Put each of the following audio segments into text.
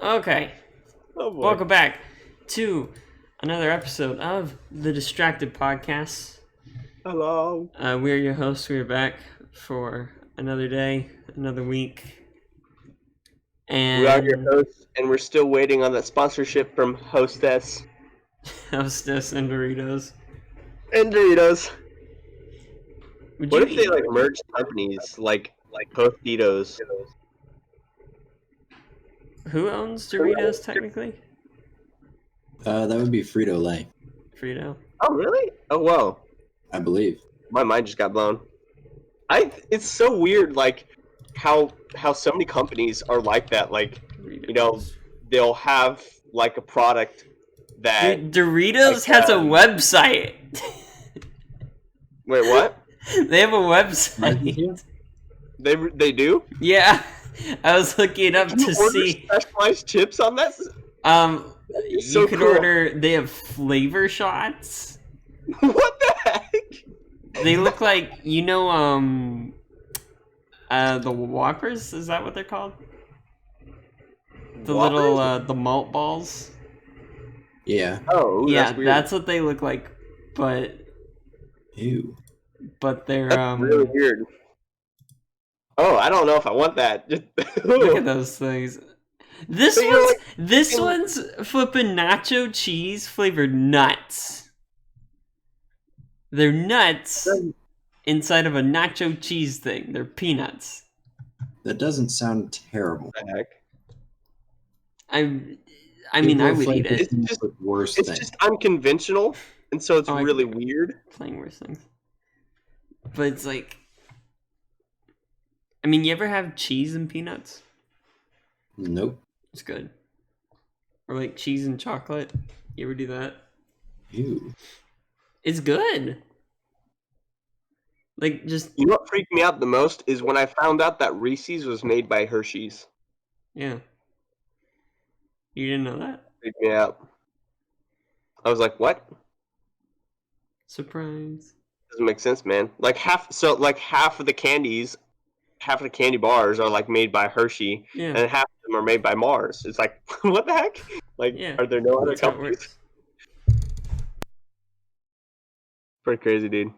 Okay, Oh boy. welcome back to another episode of the Distract3d Podcast. Hello. We are your hosts. We are back for another day, another week. And We are your hosts, and we're still waiting on that sponsorship from Hostess Hostess and Doritos. and Doritos. Would What you if they eat? merged companies like Tostitos? Who owns Doritos technically? That would be Frito-Lay, Frito. Oh really? Oh wow. I believe. My mind just got blown. It's so weird, like how so many companies are like that. Like, Doritos. you know, they'll have like a product that. Dude, Doritos has a website. Wait, what? They have a website. They do? Yeah, I was looking up Can you to order see. specialized chips on that? You so can cool. order. They have flavor shots. What the heck? They look like the Whoppers. Is that what they're called? The Whoppers? little the malt balls. Yeah. Oh, Yeah, that's weird. that's what they look like. But Ew. they're That's really weird. Oh, I don't know if I want that. Just look at those things. This So you're one's flipping nacho cheese flavored nuts. They're nuts inside of a nacho cheese thing. They're peanuts. That doesn't sound terrible. What the heck? I mean, I would eat it. It's just- worse It's thing. just unconventional, and so it's Oh, I really get it. weird. Playing worse things. But it's like, I mean, you ever have cheese and peanuts? Nope. It's good. Or like cheese and chocolate. You ever do that? Ew. It's good. Like, just, You know what freaked me out the most is when I found out that Reese's was made by Hershey's. yeah. You didn't know that? Freaked me out. I was like, what? Surprise. Doesn't make sense, man. Like half of the candies, half of the candy bars are like made by Hershey, Yeah. and half of them are made by Mars. It's like, what the heck? Like, Yeah. are there no other That's how it companies? works. Pretty crazy, dude.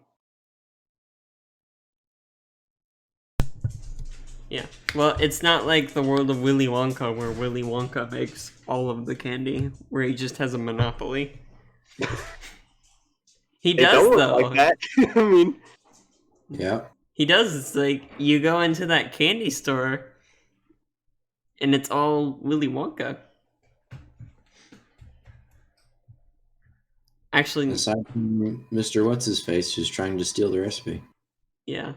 Yeah. Well, it's not like the world of Willy Wonka where Willy Wonka makes all of the candy, where he just has a monopoly. He It does, don't though. look like that. I mean, Yeah. He does. It's like you go into that candy store and it's all Willy Wonka. Actually, Aside from Mr. What's-His-Face just trying to steal the recipe. yeah.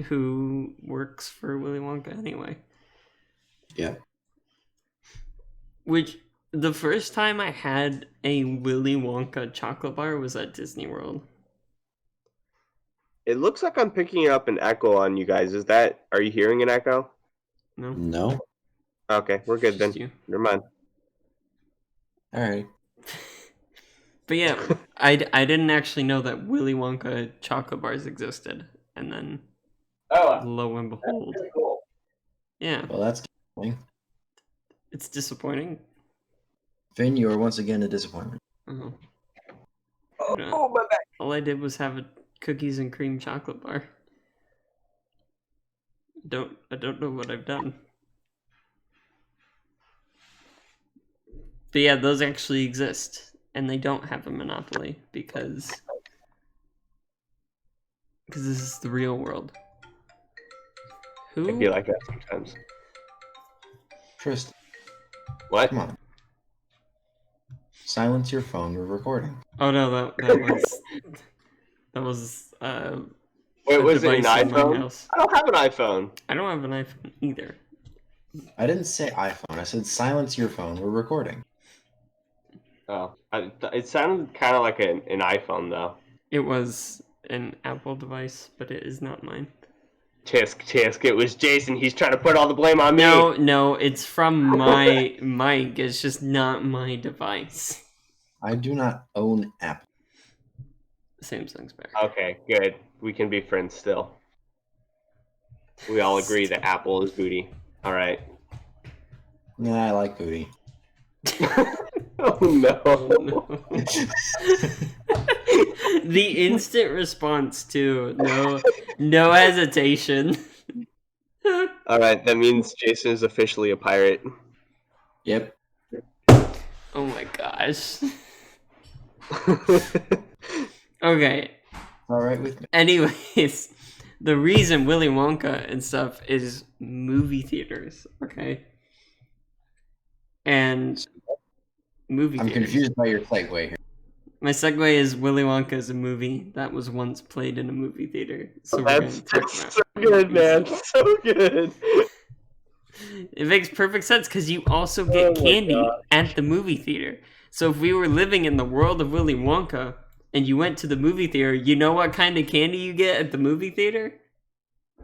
Who works for Willy Wonka anyway? Yeah. Which, the first time I had a Willy Wonka chocolate bar was at Disney World. it looks like I'm picking up an echo on you guys. Are you hearing an echo? No? No? Okay, we're good then. Just you. Never mind. Alright. But yeah, I didn't actually know that Willy Wonka chocolate bars existed. And then, Oh, lo and behold. cool. Yeah, Well, that's disappointing. it's disappointing. Finn, you are once again a disappointment. Oh. Oh, my back. All I did was have a cookies and cream chocolate bar. I don't know what I've done. But yeah, those actually exist, and they don't have a monopoly because this is the real world. I Who? feel like that sometimes. Tristan, What? come on. Silence your phone, we're recording. Oh no, that was Wait, a was it an device in my iPhone? house. I don't have an iPhone. I don't have an iPhone either. I didn't say iPhone, I said silence your phone, we're recording. Oh, it sounded kind of like an iPhone though. It was an Apple device, but it is not mine. Tisk, it was Jason. He's trying to put all the blame on me. No, it's from my mic. It's just not my device. I do not own Apple. Samsung's better. Okay, good. We can be friends still. We all agree that Apple is booty. All right. Nah, I like booty. Oh no. Oh, no. The instant response to no hesitation. All right, that means Jason is officially a pirate. Yep. Oh my gosh. Okay. All right with me. Anyways, the reason Willy Wonka and stuff is movie theaters, okay? And movie I'm theaters. confused by your segue here. My segue is Willy Wonka is a movie that was once played in a movie theater. So we're That's gonna talk about so good, man. So good. It makes perfect sense because you also Oh get my candy gosh. at the movie theater. So if we were living in the world of Willy Wonka and you went to the movie theater, you know what kind of candy you get at the movie theater?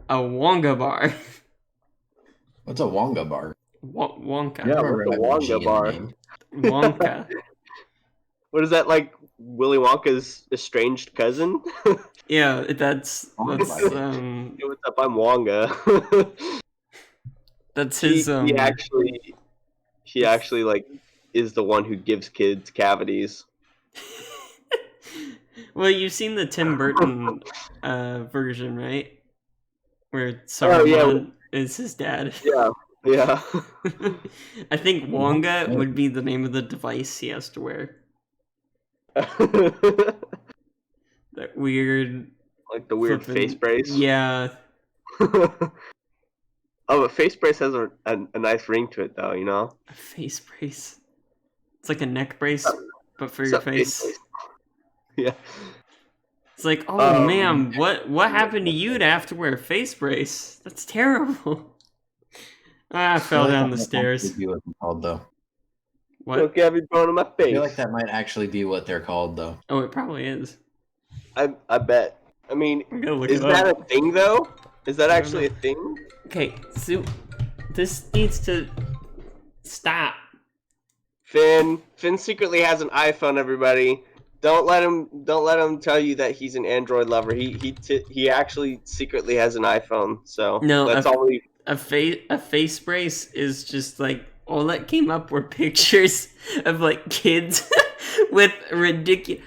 A Wonga bar. What's a Wonga bar? Wonka. Yeah, I remember what's a having a G Wonga in the bar? name. Wonka. What is that, like Willy Wonka's estranged cousin? Yeah, that's Hey, what's up? I'm Wonga. that's he, his he actually like is the one who gives kids cavities. Well, you've seen the Tim Burton version, right? Where Oh, Saruman is his dad. Yeah. Yeah. I think Wonga would be the name of the device he has to wear. That weird... Like the weird flippin'... face brace. Yeah. Oh, but face brace has a nice ring to it, though. You know. A face brace. It's like a neck brace, but for It's your a face face. brace. Yeah. It's like, oh man, what happened to you to have to wear a face brace? That's terrible. I fell down the stairs. Be what they're called, though. What? Look, every bone in my I face. feel like that might actually be what they're called, though. Oh, it probably is. I bet. I mean, I'm gonna look is it that up. a thing though? Is that I don't actually a know. thing? Okay, so this needs to stop. Finn secretly has an iPhone. Everybody, don't let him tell you that he's an Android lover. He actually secretly has an iPhone. So No, that's all we. A face brace is just like all that came up were pictures of like kids with ridiculous.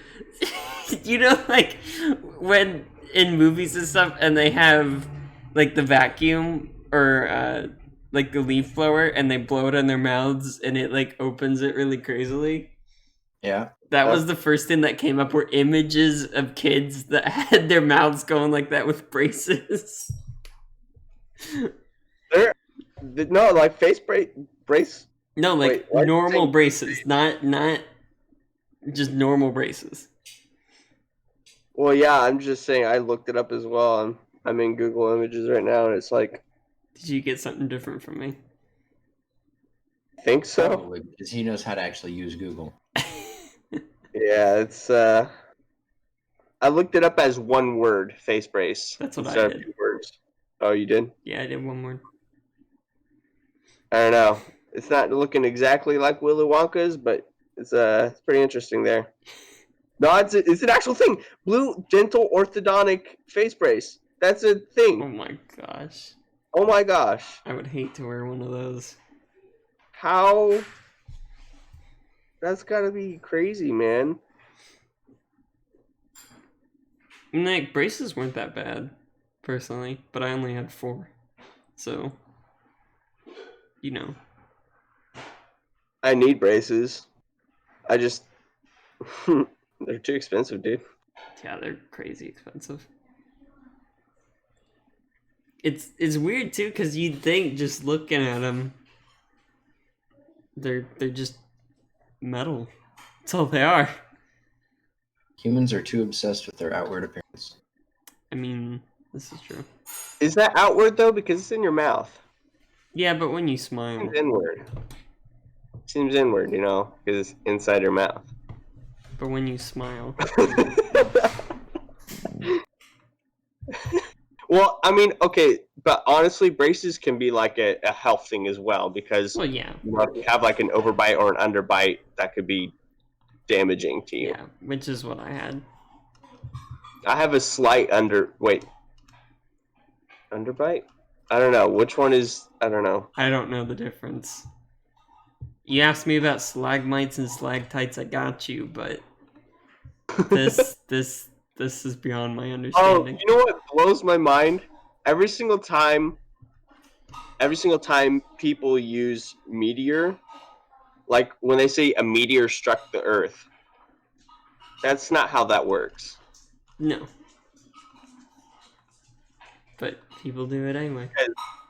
You know, like when in movies and stuff, and they have like the vacuum or like the leaf blower, and they blow it in their mouths, and it like opens it really crazily. Yeah. That was the first thing that came up were images of kids that had their mouths going like that with braces. No, like face brace. No, like Wait, what? normal braces, not just normal braces. Well, yeah, I'm just saying. I looked it up as well. I'm in Google Images right now, and it's like. Did you get something different from me? I think so. Probably, because he knows how to actually use Google. Yeah, it's I looked it up as one word, face brace. That's what I instead of did. 2 words. Oh, you did? Yeah, I did one more. I don't know. It's not looking exactly like Willy Wonka's, but it's pretty interesting there. No, it's an actual thing. Blue dental orthodontic face brace. That's a Oh thing. my gosh. Oh my gosh. I would hate to wear one of those. How? That's gotta be crazy, man. And like braces weren't that bad, personally, but I only had 4. So you know. I need braces. I just they're too expensive, dude. Yeah, they're crazy expensive. It's weird too, because you'd think just looking at them, they're just metal. That's all they are. Humans are too obsessed with their outward appearance. I mean, this is true. Is that outward though? Because it's in your mouth. Yeah, but when you smile, Seems inward. Seems inward, you know, because it's inside your mouth. but when you smile, Well, I mean, okay, but honestly, braces can be like a health thing as well, because well, yeah, you know, if you have like an overbite or an underbite, that could be damaging to you. yeah, which is what I had. I have a slight underbite? I don't know. Which one is, I don't know. I don't know the difference. You asked me about stalagmites and stalactites, I got you, but this is beyond my Oh, understanding. you know what blows my mind? Every single time people use meteor, like when they say a meteor struck the Earth, that's not how that works. No. But people do it anyway.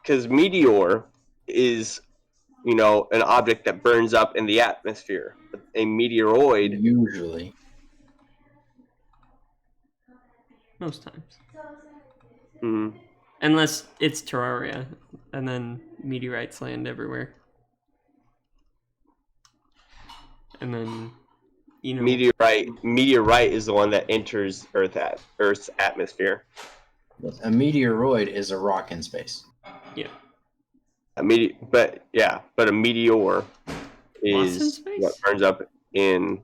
Because meteor is, an object that burns up in the atmosphere. A meteoroid, Usually. Most times. mm, Unless it's Terraria, and then meteorites land everywhere. And then, meteorite is the one that enters Earth's atmosphere. A meteoroid is a rock in space. Yeah. But a meteor Lost in is space? what burns up in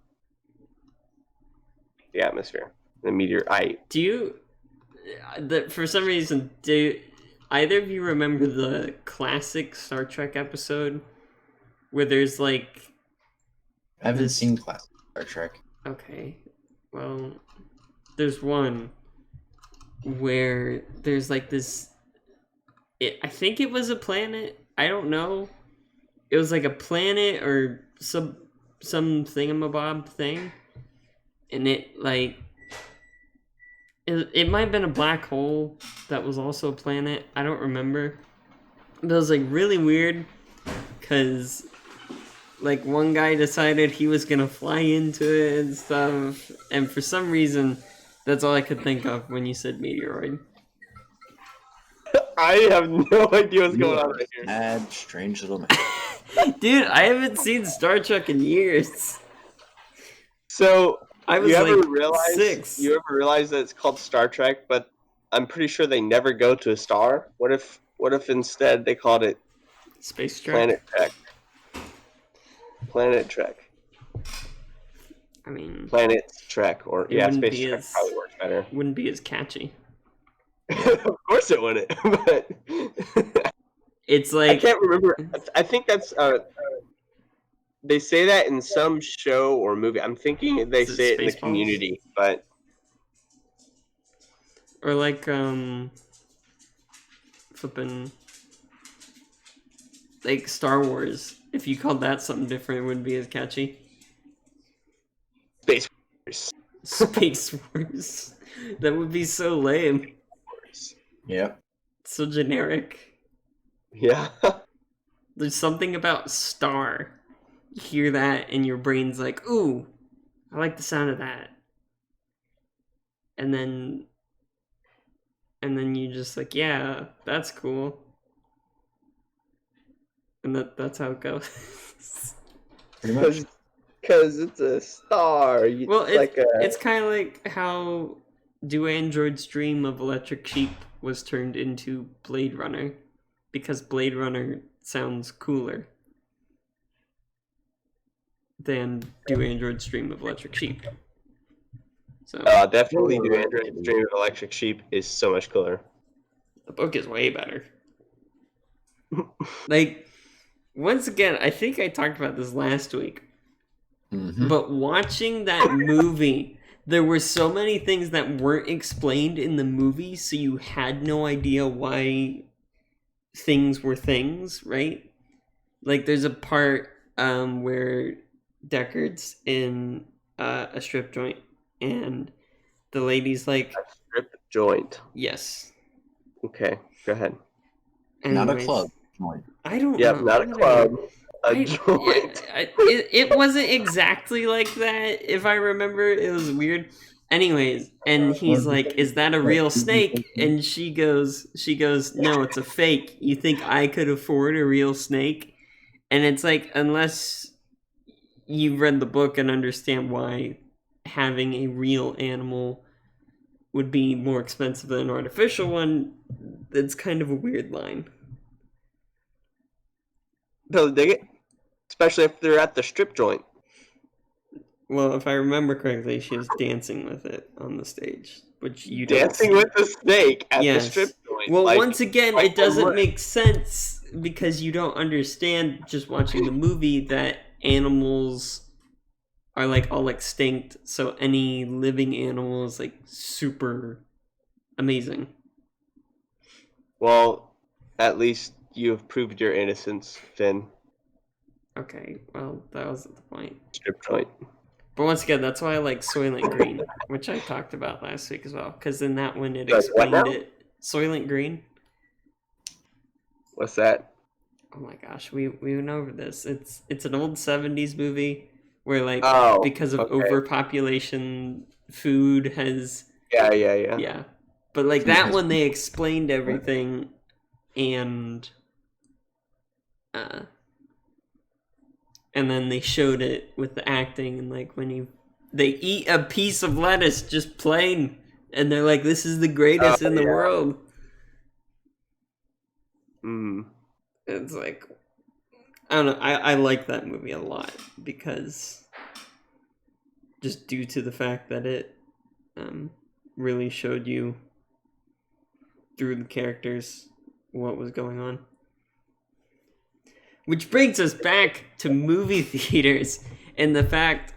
the atmosphere. The meteorite. Do you... for some reason, do either of you remember the classic Star Trek episode where there's like... I haven't seen classic Star Trek. Okay. Well, there's one where there's like this... I think it was a planet. I don't know. It was like a planet or some thingamabob thing. And it like... It might have been a black hole that was also a planet. I don't remember. But it was like really weird because like one guy decided he was gonna fly into it and stuff. And for some reason, that's all I could think of when you said meteoroid. I have no idea what's going on right here. Mad, strange little man. Dude, I haven't seen Star Trek in years. So I was you ever like realize 6. you ever realize that it's called Star Trek, but I'm pretty sure they never go to a star? What if instead they called it Space Trek? Planet Trek? Planet Trek. I mean, Planet Trek, or wouldn't Space be Trek as- probably works better. wouldn't be as catchy. Of course it wouldn't, but It's I like can't remember. I think that's they say that in some show or movie. I'm thinking they Is it say it in the Spaceballs? Community, but or like flipping like Star Wars. If you called that something different, it wouldn't be as catchy. Space Force. Space Wars. That would be so lame. Yep. So generic. Yeah. There's something about star. You hear that and your brain's like, ooh, I like the sound of that. And then you just like, yeah, that's cool. And that's how it goes. Pretty much. Because it's a star. Well, like it's kind of like how Do Androids Dream of Electric Sheep was turned into Blade Runner, because Blade Runner sounds cooler than Do Androids Dream of Electric Sheep. So definitely Do Android's Dream of Electric Sheep is so much cooler. the book is way better. Like, once again, I think I talked about this last week, but watching that movie, there were so many things that weren't explained in the movie, so you had no idea why things were things, right? Like, there's a part where Deckard's in a strip joint, and the lady's like, Strip joint. yes. Okay, go ahead. Not a Anyways, club. Joint. I don't Yep, know. not a club. A joint. It wasn't exactly like that, if I remember. It was weird. Anyways, and he's like, is that a real snake? And she goes, no, it's a fake. You think I could afford a real snake? And it's like, unless you've read the book and understand why having a real animal would be more expensive than an artificial one, it's kind of a weird line. They'll dig it, especially if they're at the strip joint. Well, if I remember correctly, she was dancing with it on the stage, which you don't Dancing see. with the snake at the Yes. strip joint. point. Well, Like, once again, like, it doesn't what- make sense because you don't understand just watching the movie that animals are like all extinct, so any living animal is like super amazing. Well, at least you have proved your innocence, Finn. Okay, well, that wasn't the point. Strip joint. But once again, that's why I like Soylent Green, which I talked about last week as well, because in that one it Like what explained now? it. Soylent Green. What's that? Oh my gosh, we went over this. It's an old 70s movie where like Oh, because of okay. overpopulation, food has Yeah. But like Food that has- one they explained everything and and then they showed it with the acting and like when they eat a piece of lettuce just plain and they're like this is the greatest in the world. Mm. It's like I don't know. I like that movie a lot because just due to the fact that it really showed you through the characters what was going on. Which brings us back to movie theaters and the fact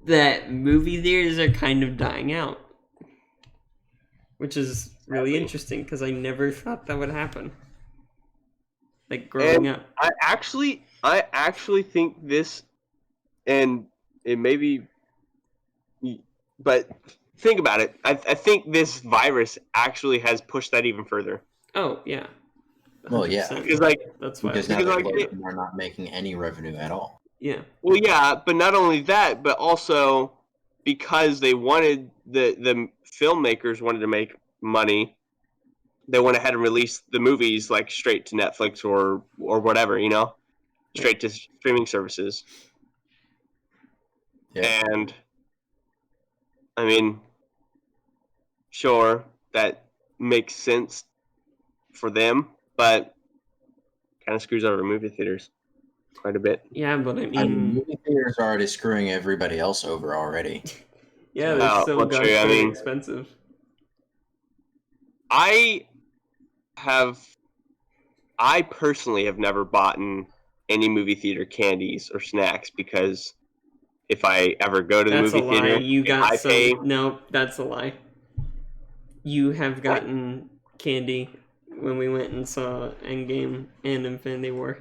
that movie theaters are kind of dying out. Which is really interesting because I never thought that would happen. Like growing up. I actually think this, and it may be, but think about it. I think this virus actually has pushed that even further. Oh, yeah. Well, yeah. 100%. Because like, That's why. Because now Because, they're, like, they're not making any revenue at all. Yeah. well, yeah, but not only that, but also because they wanted the filmmakers wanted to make money. They went ahead and released the movies like straight to Netflix or whatever, you know, straight to streaming services. Yeah. And I mean, sure, that makes sense for them, but kind of screws over movie theaters quite a bit. Yeah, but I I mean, mean, movie theaters are already screwing everybody else over already. yeah, they're Oh, so well, true, I gosh mean- expensive. I personally have never bought any movie theater candies or snacks because if I ever go to the That's a movie lie. theater, You got I pay. No, that's a lie. You have gotten candy when we went and saw Endgame and Infinity War.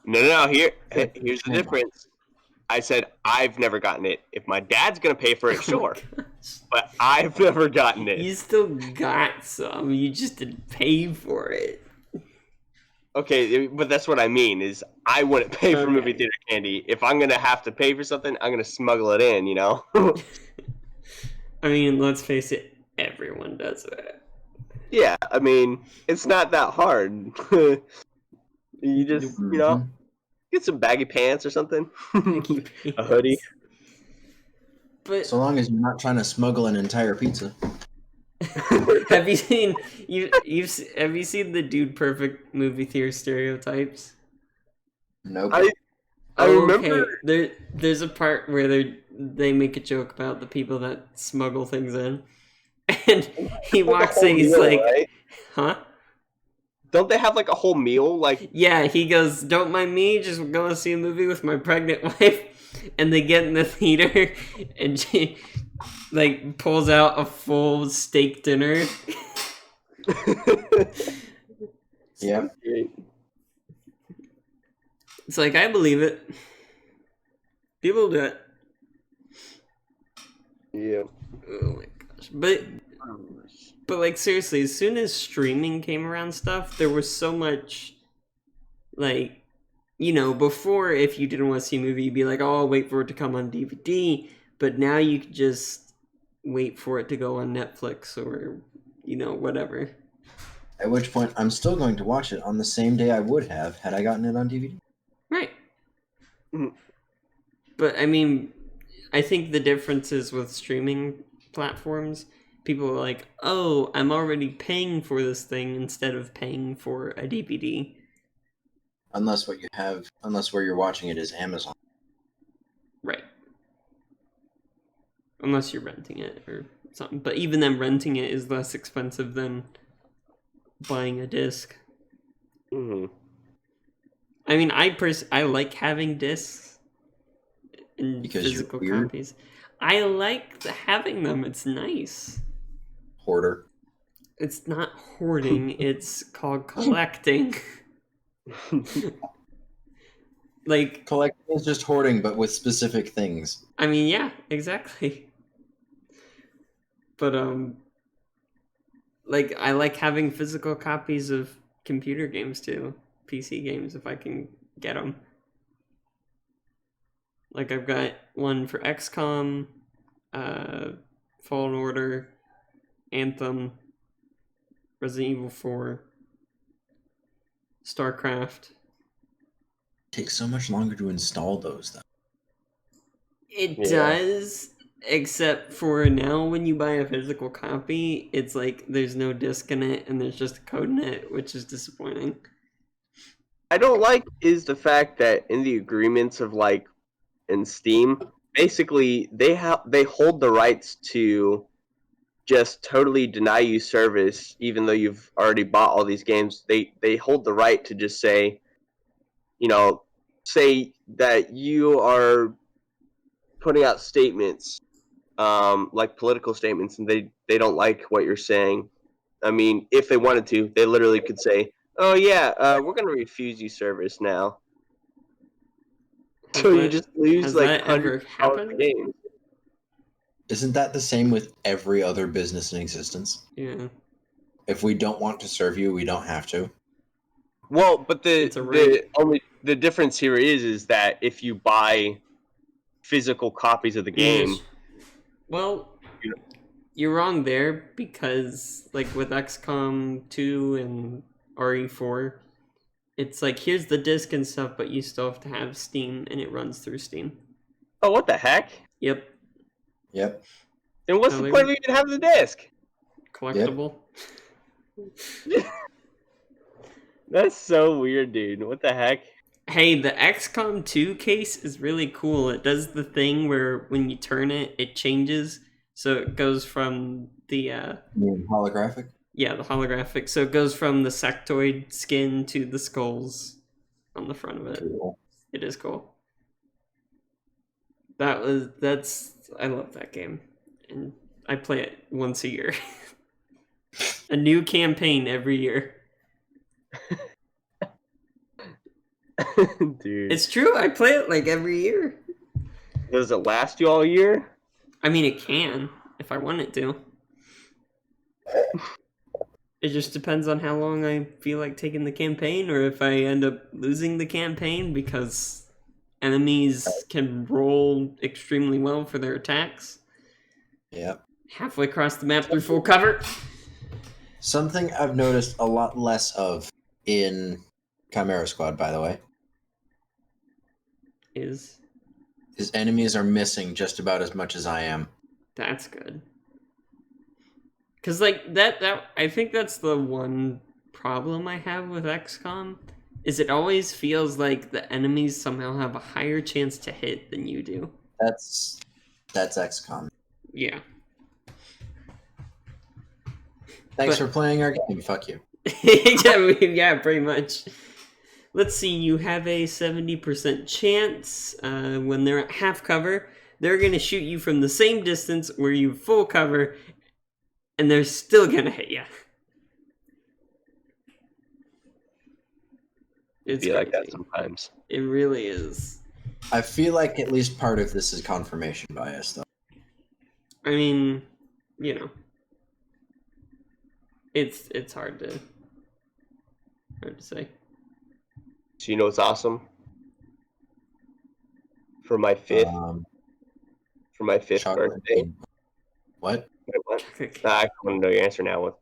No. Here's the difference. I said I've never gotten it. If my dad's gonna pay for it, sure, Oh my gosh. but I've never gotten it. You still got some. You just didn't pay for it. Okay, but that's what I mean. Is I wouldn't pay for Okay. movie theater candy. If I'm gonna have to pay for something, I'm gonna smuggle it in. You know. I mean, let's face it. Everyone does that. Yeah, I mean, it's not that hard. You just, you know, get some baggy pants or something. A hoodie. But So long as you're not trying to smuggle an entire pizza. have you seen have you seen the Dude Perfect movie theater stereotypes? Nope. I remember. There's a part where they make a joke about the people that smuggle things in, and he walks in. He's like, right? "Huh? Don't they have like a whole meal? Like, Yeah." He goes, "Don't mind me. Just going to see a movie with my pregnant wife." And they get in the theater, and she like pulls out a full steak dinner. Yeah. It's like I believe it. People do it. Yeah. Oh my gosh. But like seriously, as soon as streaming came around stuff, there was so much like before if you didn't want to see a movie, you'd be like, oh, I'll wait for it to come on DVD. But now you could just wait for it to go on Netflix or whatever. At which point, I'm still going to watch it on the same day I would have had I gotten it on DVD. Right. Mhm. But I mean, I think the difference is with streaming platforms, people are like, oh, I'm already paying for this thing instead of paying for a DVD. Unless where you're watching it is Amazon. Right. Unless you're renting it or something. But even then, renting it is less expensive than buying a disc. Hmm. I mean, I like having discs and Because you're physical weird. copies. I like having them. It's nice. Hoarder. It's not hoarding. It's called collecting. Like, Collecting is just hoarding, but with specific things. I mean, yeah, exactly. But like I like having physical copies of computer games too, PC games if I can get them. Like I've got one for XCOM, Fallen Order, Anthem, Resident Evil 4, StarCraft. It takes so much longer to install those, though. It Yeah. does, except for now when you buy a physical copy, it's like there's no disc in it and there's just a code in it, which is disappointing. I don't like is the fact that in the agreements of like in Steam, basically they hold the rights to just totally deny you service even though you've already bought all these games. They hold the right to just say, say that you are putting out statements, like political statements, and they don't like what you're saying. I mean, if they wanted to, they literally could say, "Oh yeah, we're gonna refuse you service now." So you just lose Has like that ever hundreds of happened? games. Isn't that the same with every other business in existence? Yeah. If we don't want to serve you, we don't have to. Well, but It's a right. the difference here is that if you buy physical copies of the game, Well, you're wrong there because, like, with XCOM 2 and RE4, it's like, here's the disc and stuff, but you still have to have Steam, and it runs through Steam. oh, what the heck? Yep. Yep. Then what's No, the point of even having the disc? Collectible. That's so weird, dude. What the heck? Hey, the XCOM 2 case is really cool. It does the thing where when you turn it, it changes. So it goes from the You mean holographic? yeah, the holographic. So it goes from the sectoid skin to the skulls on the front of it. Cool. It is cool. I love that game. And I play it once a year. A new campaign every year. Dude. It's true, I play it like every year. Does it last you all year? I mean, it can, if I want it to. It just depends on how long I feel like taking the campaign, or if I end up losing the campaign because enemies can roll extremely well for their attacks. Yep. Halfway across the map through full cover. Something I've noticed a lot less of in Chimera Squad, by the way, is enemies are missing just about as much as I am. That's good. Cause like that I think that's the one problem I have with XCOM is it always feels like the enemies somehow have a higher chance to hit than you do. That's XCOM. Yeah. Thanks for playing our game. Fuck you. Yeah, pretty much. Let's see, you have a 70% chance when they're at half cover. They're going to shoot you from the same distance where you full cover, and they're still going to hit you. It's be like that crazy. sometimes. It really is. I feel like at least part of this is confirmation bias, though. I mean, you know, it's hard to say. So you know what's awesome? For my fifth chocolate birthday. cake. What? What? I want to know your answer now. What?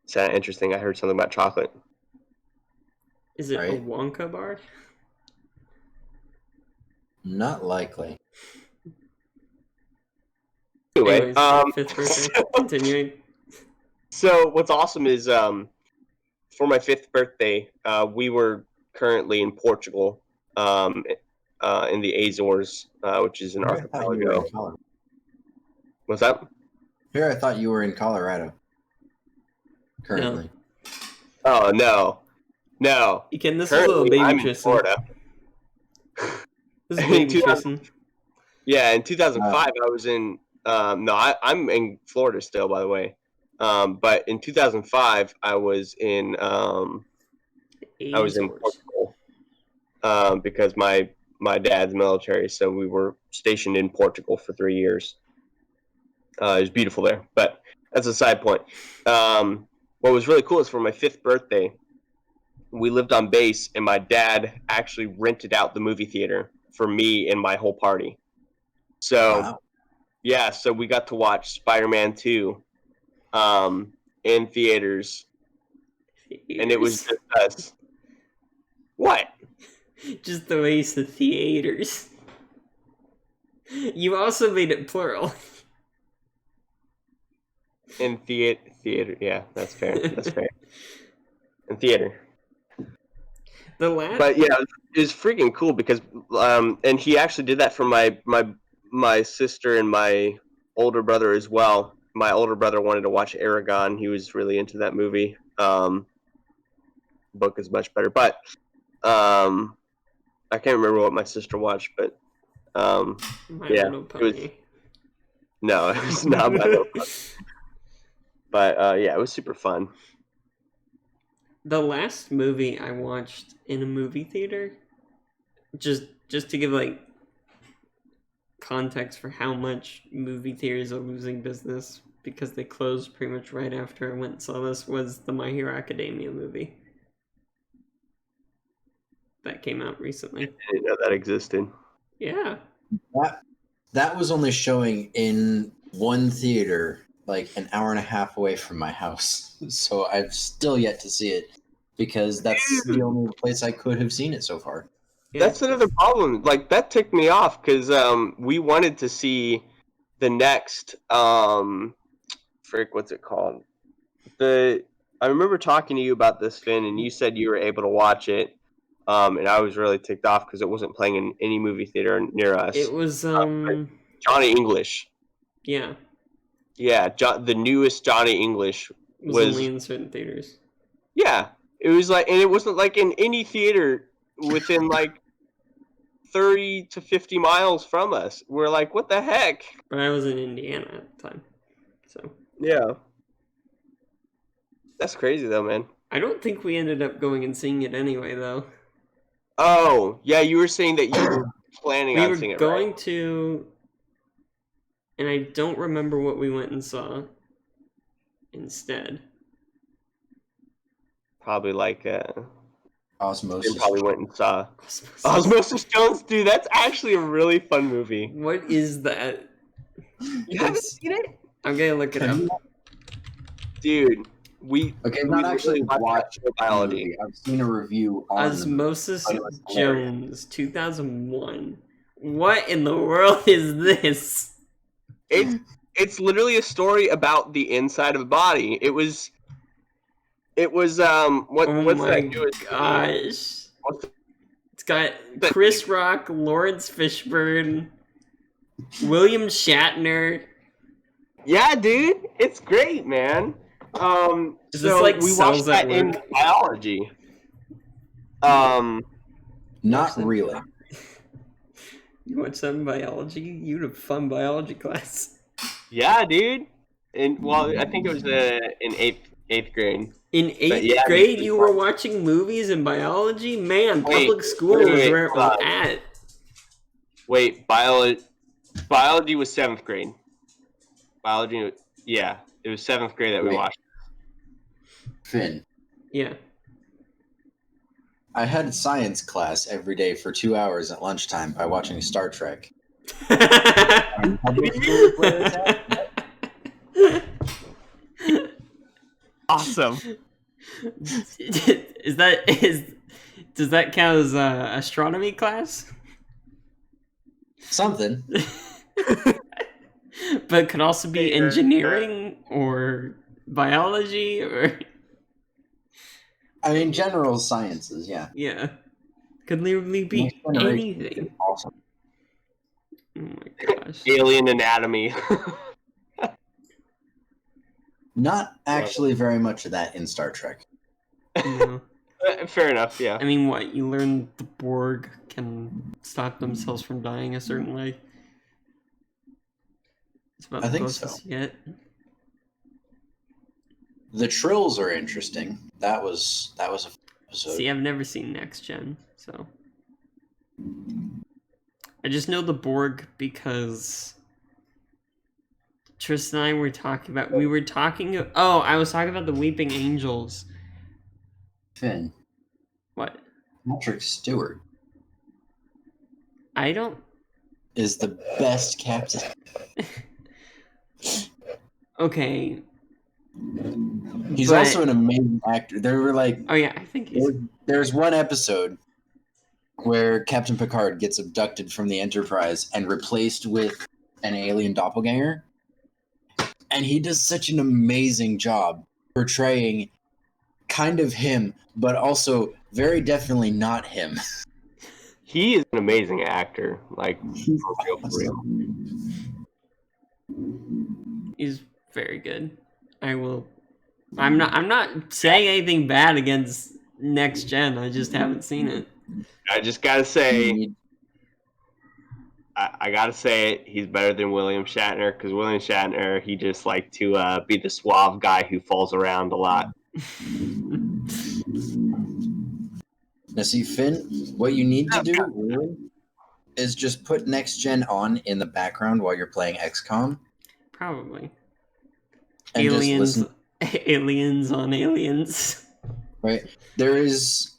Is that interesting? I heard something about chocolate. Is it a Right. Wonka bar? Not likely. Anyway, Anyways, fifth birthday. Continuing. So what's awesome is for my fifth birthday, we were currently in Portugal, in the Azores, which is an Here, I thought you were archipelago. in Colorado. What's that? Here, I thought you were in Colorado. currently. Oh no. Again, this is little Currently, baby I'm in Tristan. Florida. This is baby Tristan. Yeah, in 2005, I was in. I'm in Florida still, by the way. But in 2005, I was in. I was in Azores. Portugal. Because my dad's military, so we were stationed in Portugal for 3 years. It was beautiful there, but that's a side point. What was really cool is for my 5th birthday, we lived on base, and my dad actually rented out the movie theater for me and my whole party. So, Wow. yeah, so we got to watch Spider-Man 2 in theaters, and it was just us. What? Just the way you said theaters. You also made it plural. In theater, yeah, that's fair. That's fair. In theater. The last. But yeah, it was freaking cool because, and he actually did that for my sister and my older brother as well. My older brother wanted to watch Aragon. He was really into that movie. Book is much better, but I can't remember what my sister watched, but My yeah, Little Pony. no, it was not My Little Pony. But yeah, it was super fun. The last movie I watched in a movie theater, just to give like context for how much movie theaters are losing business because they closed pretty much right after I went and saw this, was the My Hero Academia movie that came out recently. I didn't know that existed. Yeah. That was only showing in one theater, like an hour and a half away from my house. So I've still yet to see it because that's the only place I could have seen it so far. Yeah. That's another problem. Like, that ticked me off because we wanted to see the next what's it called? I remember talking to you about this, Finn, and you said you were able to watch it. And I was really ticked off because it wasn't playing in any movie theater near us. It was Johnny English. yeah. Yeah, the newest Johnny English It was only in certain theaters. Yeah, it was like, and it wasn't like in any theater within like 30 to 50 miles from us. We're like, what the heck? But I was in Indiana at the time, so Yeah, that's crazy though, man. I don't think we ended up going and seeing it anyway, though. Oh, yeah, you were saying that you were planning We on were seeing it, going right? to, and I don't remember what we went and saw instead. Probably like, Osmosis. Finn probably went and saw Osmosis Jones. Dude, that's actually a really fun movie. What is that? You haven't seen it? I'm gonna look it up. Dude, Okay, I've not actually watched biology. I've seen a review on Osmosis but it was hilarious. Jones, 2001. What in the world is this? It's literally a story about the inside of a body. It was what's my that newest gosh. What's It's got Chris Rock, Lawrence Fishburne, William Shatner. Yeah, dude, it's great, man. Is so this like we cells watched at that in work? biology. Not really. You watch some biology? You had a fun biology class. Yeah, dude. And well, I think it was in eighth grade. In eighth grade, you were watching movies and biology? Man, public school is where it was at. Wait, biology was 7th grade. Biology, yeah, it was 7th grade that we watched. Finn, Yeah. I had science class every day for 2 hours at lunchtime by watching Star Trek. Awesome. Does that count as astronomy class? Something. But it could also be engineering or biology or I mean, general sciences, yeah. yeah. Could literally be Next generation anything. is awesome. Oh my gosh. Alien anatomy. Not actually very much of that in Star Trek. No. Fair enough, yeah. I mean, what? You learn the Borg can stop themselves from dying a certain way? It's about I the think closest you get. The Trills are interesting. That was a fun episode. See, I've never seen Next Gen, so... I just know the Borg because... Tristan and I were talking about... I was talking about the Weeping Angels. Finn. What? Patrick Stewart I don't... is the best captain. Okay. He's But- also an amazing actor. There were like... Oh yeah, I think he's... There's one episode where Captain Picard gets abducted from the Enterprise and replaced with an alien doppelganger. And he does such an amazing job portraying kind of him, but also very definitely not him. He is an amazing actor. Like, He's for real. He's very good. I'm not saying anything bad against Next Gen. I just haven't seen it. I just gotta say, I gotta say it. He's better than William Shatner, because William Shatner, he just like to be the suave guy who falls around a lot. Now, see, Finn, what you need to do really is just put Next Gen on in the background while you're playing XCOM. Probably. And just Aliens, listen. aliens on aliens. Right? There is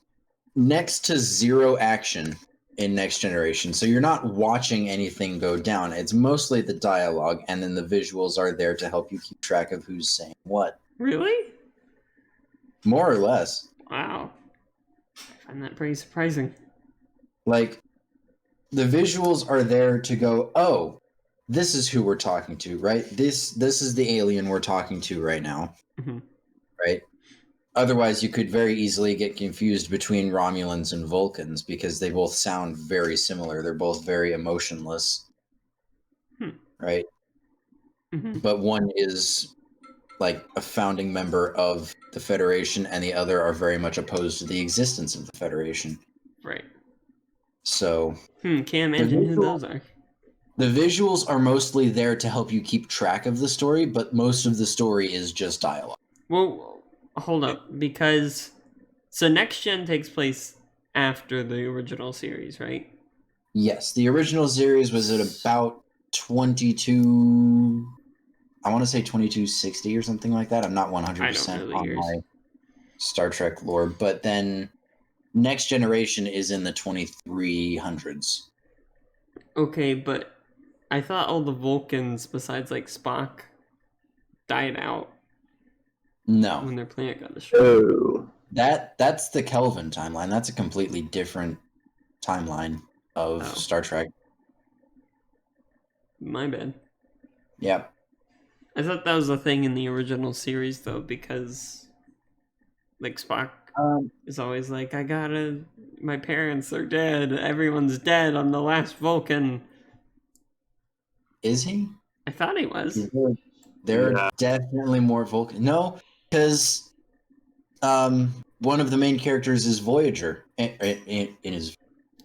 next to zero action in Next Generation, so you're not watching anything go down. It's mostly the dialogue, and then the visuals are there to help you keep track of who's saying what. Really? More or less. Wow. I find that pretty surprising. Like, the visuals are there to go, oh, this is who we're talking to, right? This is the alien we're talking to right now, Mhm. right? Otherwise, you could very easily get confused between Romulans and Vulcans because they both sound very similar. They're both very emotionless, right? Mhm. But one is like a founding member of the Federation, and the other are very much opposed to the existence of the Federation. Right. So Can't imagine who those are. the visuals are mostly there to help you keep track of the story, but most of the story is just dialogue. Well, hold up, because so Next Gen takes place after the original series, right? Yes, the original series was at about 22. I want to say 2260 or something like that. I'm not 100% really on years. my Star Trek lore, but then Next Generation is in the 2300s. Okay, but I thought all the Vulcans, besides like Spock, died out No, when their planet got destroyed. Oh. that's the Kelvin timeline. That's a completely different timeline of Oh. Star Trek. My bad. Yeah. I thought that was a thing in the original series, though, because like Spock is always like, my parents are dead, everyone's dead, I'm the last Vulcan. Is he? I thought he was. There Yeah. are definitely more Vulcan. No, because one of the main characters is Voyager. In his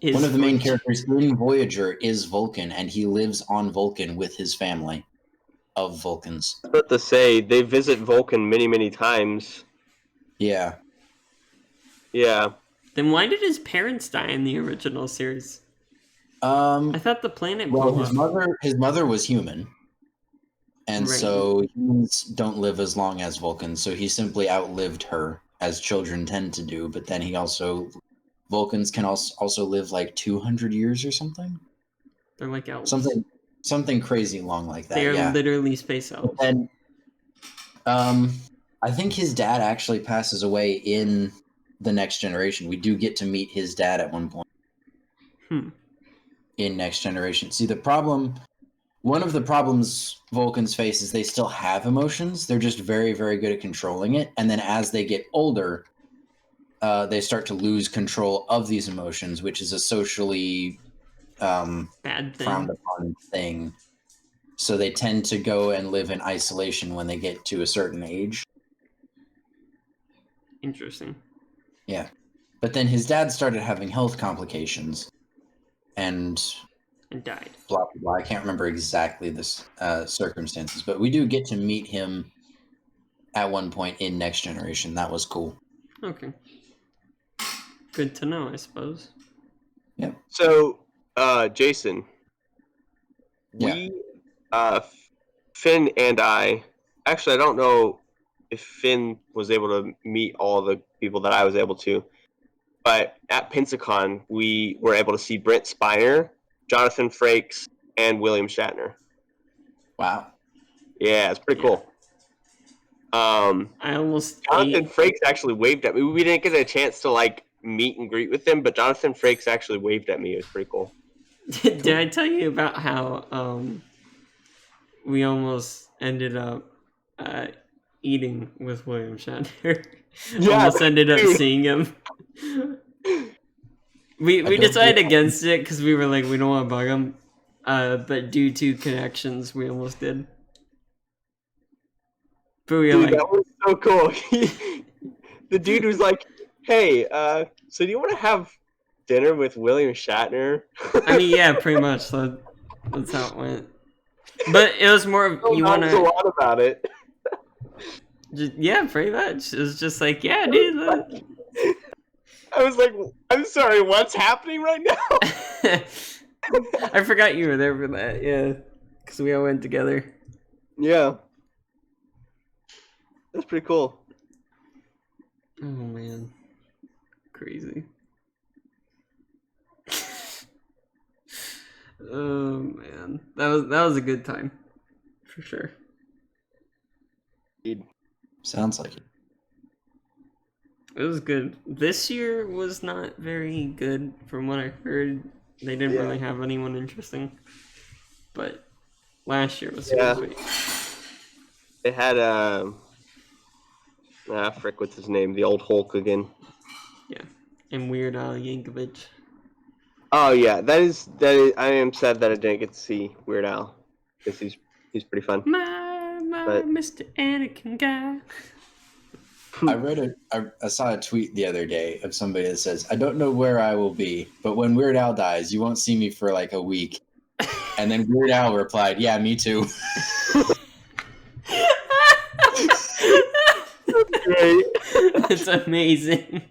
Is one of the main Voyager- characters in Voyager is Vulcan, and he lives on Vulcan with his family of Vulcans. I was about to say, they visit Vulcan many, many times. Yeah. Yeah. Then why did his parents die in the original series? I Um. thought the planet Well, blew up. his mother was human, and Right. so humans don't live as long as Vulcans. So he simply outlived her, as children tend to do. But then Vulcans can also live like 200 years or something. They're like elves. Something crazy long like that. They are yeah. literally space elves. And I think his dad actually passes away in the Next Generation. We do get to meet his dad at one point in Next Generation. See, one of the problems Vulcans face is they still have emotions. They're just very, very good at controlling it. And then as they get older, they start to lose control of these emotions, which is a socially Bad thing. frowned upon thing. So they tend to go and live in isolation when they get to a certain age. Interesting. Yeah. But then his dad started having health complications. And died. Blah, blah, blah. I can't remember exactly the circumstances. But we do get to meet him at one point in Next Generation. That was cool. Okay. Good to know, I suppose. Yeah. So, Jason, Yeah. Finn and I don't know if Finn was able to meet all the people that I was able to, but at Pensacon, we were able to see Brent Spiner, Jonathan Frakes, and William Shatner. Wow. Yeah, it's pretty cool. I almost Jonathan Frakes actually waved at me. We didn't get a chance to like meet and greet with him, but Jonathan Frakes actually waved at me. It was pretty cool. Did I tell you about how we almost ended up eating with William Shatner? Yeah, almost ended up seeing him. We decided against it because we were like, we don't want to bug him. But due to connections, we almost did. But we were Dude, like, that was so cool. The dude was like, "Hey, so do you want to have dinner with William Shatner?" I mean, yeah, pretty much. That's how it went. But it was more of you want a lot about it. Yeah, pretty much. It was just like, yeah, dude. I was like, I'm sorry, what's happening right now? I forgot you were there for that. Yeah, because we all went together. Yeah, that's pretty cool. Oh man, crazy. Oh man, that was a good time, for sure. Sounds like it. It was good. This year was not very good, from what I heard. They didn't really have anyone interesting, but last year was great. They had frick, what's his name? The old Hulk again. Yeah, and Weird Al Yankovic. Oh yeah, that is. I am sad that I didn't get to see Weird Al because he's pretty fun. My Mr. Anakin guy. I saw a tweet the other day of somebody that says, "I don't know where I will be, but when Weird Al dies, you won't see me for like a week." And then Weird Al replied, "Yeah, me too." Great. That's amazing.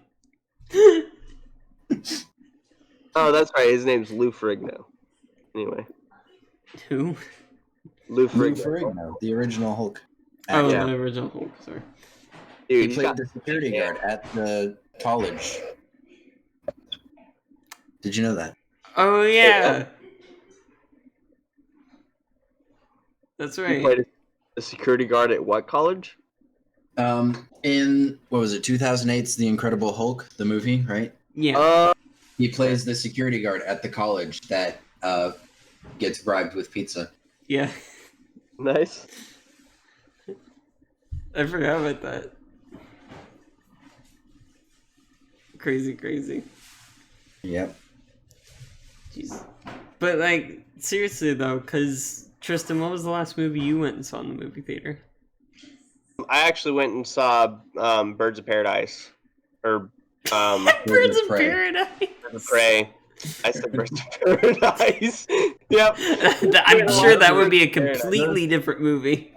Oh, that's right. His name's Lou Ferrigno. Anyway. Who? Lou Ferrigno. The original Hulk. Oh, yeah. the original Hulk, sorry. Dude, He played the security guard at the college. Did you know that? Oh, yeah. That's right. You played a security guard at what college? In, what was it, 2008's The Incredible Hulk, the movie, right? Yeah. He plays the security guard at the college that gets bribed with pizza. Yeah. Nice. I forgot about that. Crazy. Yep. Jeez. But, like, seriously, though, because, Tristan, what was the last movie you went and saw in the movie theater? I actually went and saw Birds of Paradise. Or Birds of Paradise. Birds of Prey. I said Birds of Paradise. Yep. I'm sure that would be a completely different movie.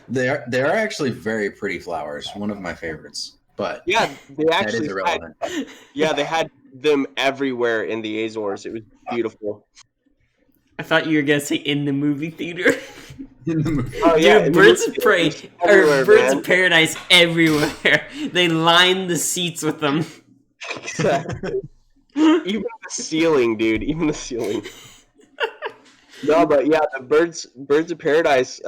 They are actually very pretty flowers. One of my favorites. But yeah, they actually irrelevant. They had them everywhere in the Azores. It was beautiful. I thought you were gonna say in the movie theater. Oh yeah, dude, Birds of Prey or Birds of Paradise everywhere. They lined the seats with them. Exactly. Even the ceiling, dude. Even the ceiling. No, but yeah, the Birds of Paradise.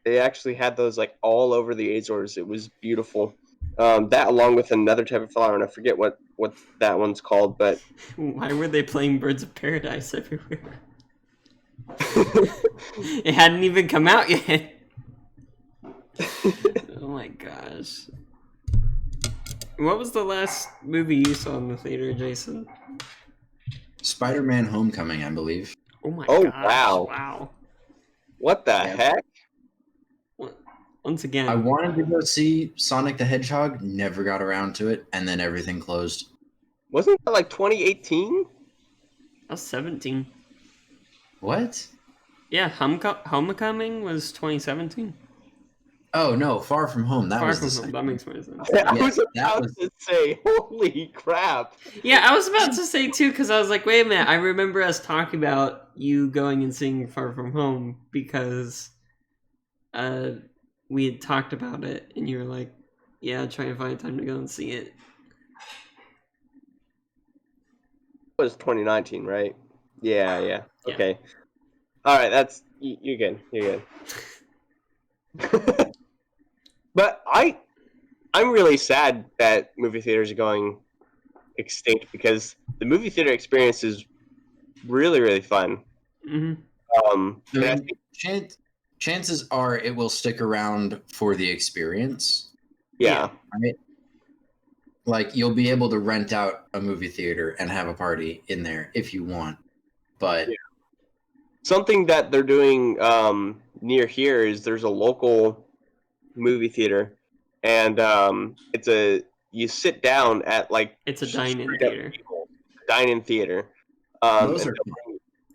They actually had those like all over the Azores. It was beautiful. That along with another type of flower, and I forget what that one's called. But why were they playing Birds of Paradise everywhere? It hadn't even come out yet. Oh my gosh. What was the last movie you saw in the theater, Jason? Spider-Man Homecoming, I believe. Oh my Oh, gosh. wow. Wow. What the Yeah. heck? Once again, I wanted to go see Sonic the Hedgehog, never got around to it, and then everything closed. Wasn't that like 2018? I was 17. What? Yeah, Homecoming was 2017. Oh no, Far From Home. That Far was from the home. second. That makes more sense. I Yes, was that about was- to say, holy crap. Yeah, I was about to say too, because I was like, wait a minute. I remember us talking about you going and seeing Far From Home because we had talked about it, and you were like, yeah, trying to find time to go and see it. It was 2019, right? Yeah. Yeah. Okay. All right, that's you're good. You're good. But I'm really sad that movie theaters are going extinct because the movie theater experience is really, really fun. Mm-hmm. And I think, Chances are it will stick around for the experience. yeah. Right? Like you'll be able to rent out a movie theater and have a party in there if you want. But Something that they're doing near here is there's a local movie theater, and you sit down at like It's a dine-in straight up theater. dine-in theater. those And are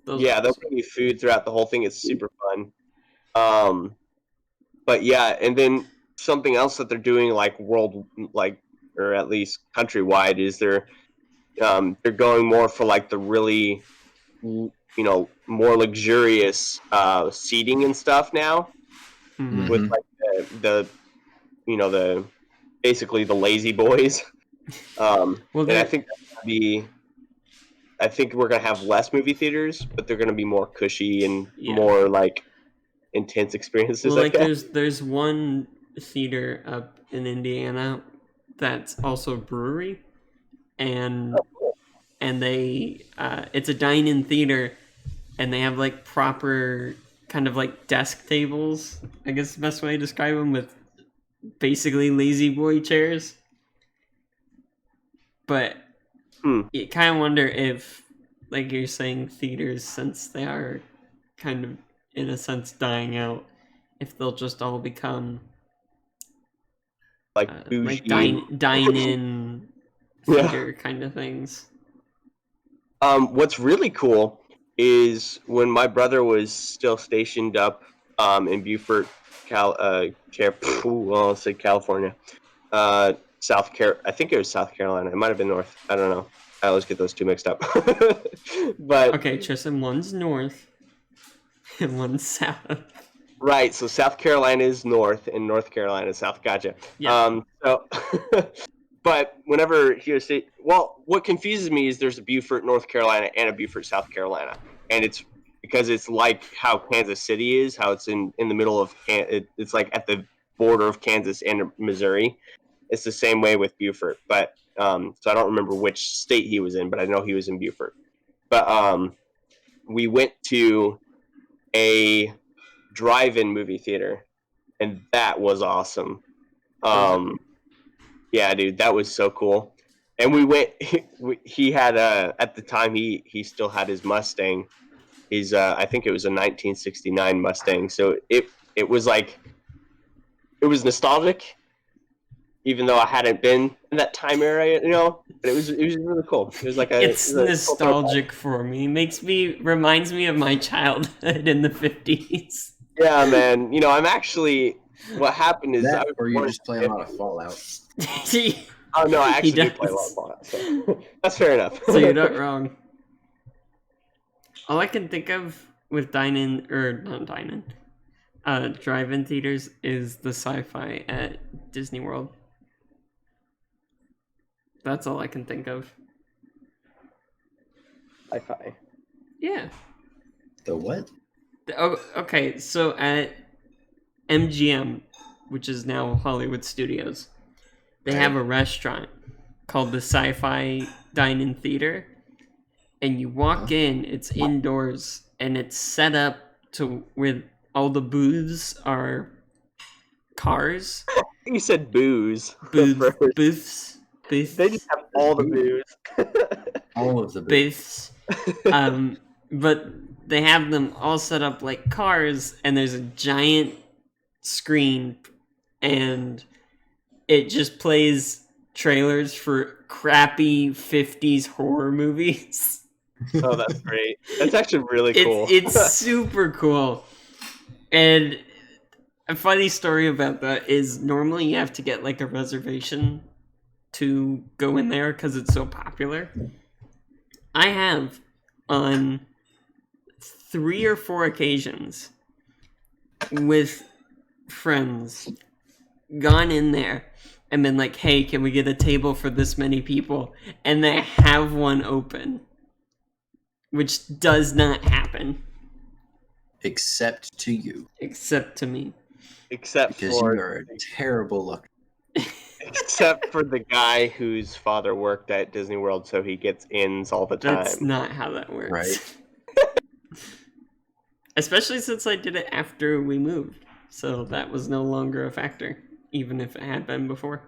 Those yeah, are they'll awesome. bring you food throughout the whole thing. It's super fun. But yeah, and then something else that they're doing like or at least countrywide is they're going more for like the really more luxurious seating and stuff now Mhm. with like the basically the lazy boys. Well, And I think I think we're gonna have less movie theaters, but they're gonna be more cushy and Yeah. more like intense experiences. well, Like like that. there's one theater up in Indiana that's also a brewery, and they it's a dine-in theater, and they have like proper kind of like desk tables. I guess the best way to describe them, with basically lazy boy chairs. But you kind of wonder if, like you're saying, theaters, since they are kind of in a sense dying out, if they'll just all become Like like bougie. dine-in Yeah. theater kind of things. What's really cool is when my brother was still stationed up in Beaufort, I'll say California, South Carolina. I think it was South Carolina. It might have been North. I don't know. I always get those two mixed up. But Okay, Tristan, one's north and one's south. right, so South Carolina is north and North Carolina is south. Gotcha. Yeah. So, but whenever he was what confuses me is there's a Beaufort, North Carolina, and a Beaufort, South Carolina, and it's because it's like how Kansas City is, how it's in the middle of it's like at the border of Kansas and Missouri. It's the same way with Beaufort, but so I don't remember which state he was in, but I know he was in Beaufort. But we went to a drive-in movie theater, and that was awesome. Yeah, dude, that was so cool. And we went. He had at the time he still had his Mustang. His I think it was a 1969 Mustang. So it was like it was nostalgic, even though I hadn't been in that time era, But it was really cool. It was like It's nostalgic for me. Reminds me of my childhood in the 50s. Yeah, man. I'm actually. What happened is that, or you just play a lot of Fallout. Oh no, I actually do does. play a lot of Fallout, so that's fair enough. So you're not wrong. All I can think of with drive-in theaters is the sci-fi at Disney World. That's all I can think of. Sci-fi. Yeah. The what? Oh, okay. So at MGM, which is now Hollywood Studios, they have a restaurant called the Sci-Fi Dine-In Theater, and you walk in. It's indoors, and it's set up to where all the booths are cars. You said booze. Booths. They just have all the booze. All of the Booths. But they have them all set up like cars, and there's a giant screen, and it just plays trailers for crappy 50s horror movies. Oh, that's great. That's actually really cool. It's super cool. And a funny story about that is normally you have to get like a reservation to go in there because it's so popular. I have on 3 or 4 occasions with friends gone in there and been like, hey, can we get a table for this many people? And they have one open, which does not happen. Except to you. Except to me. Except because for you are a terrible luck. except for the guy whose father worked at Disney World, so he gets ins all the time. That's not how that works. Right. Especially since I did it after we moved. So that was no longer a factor, even if it had been before.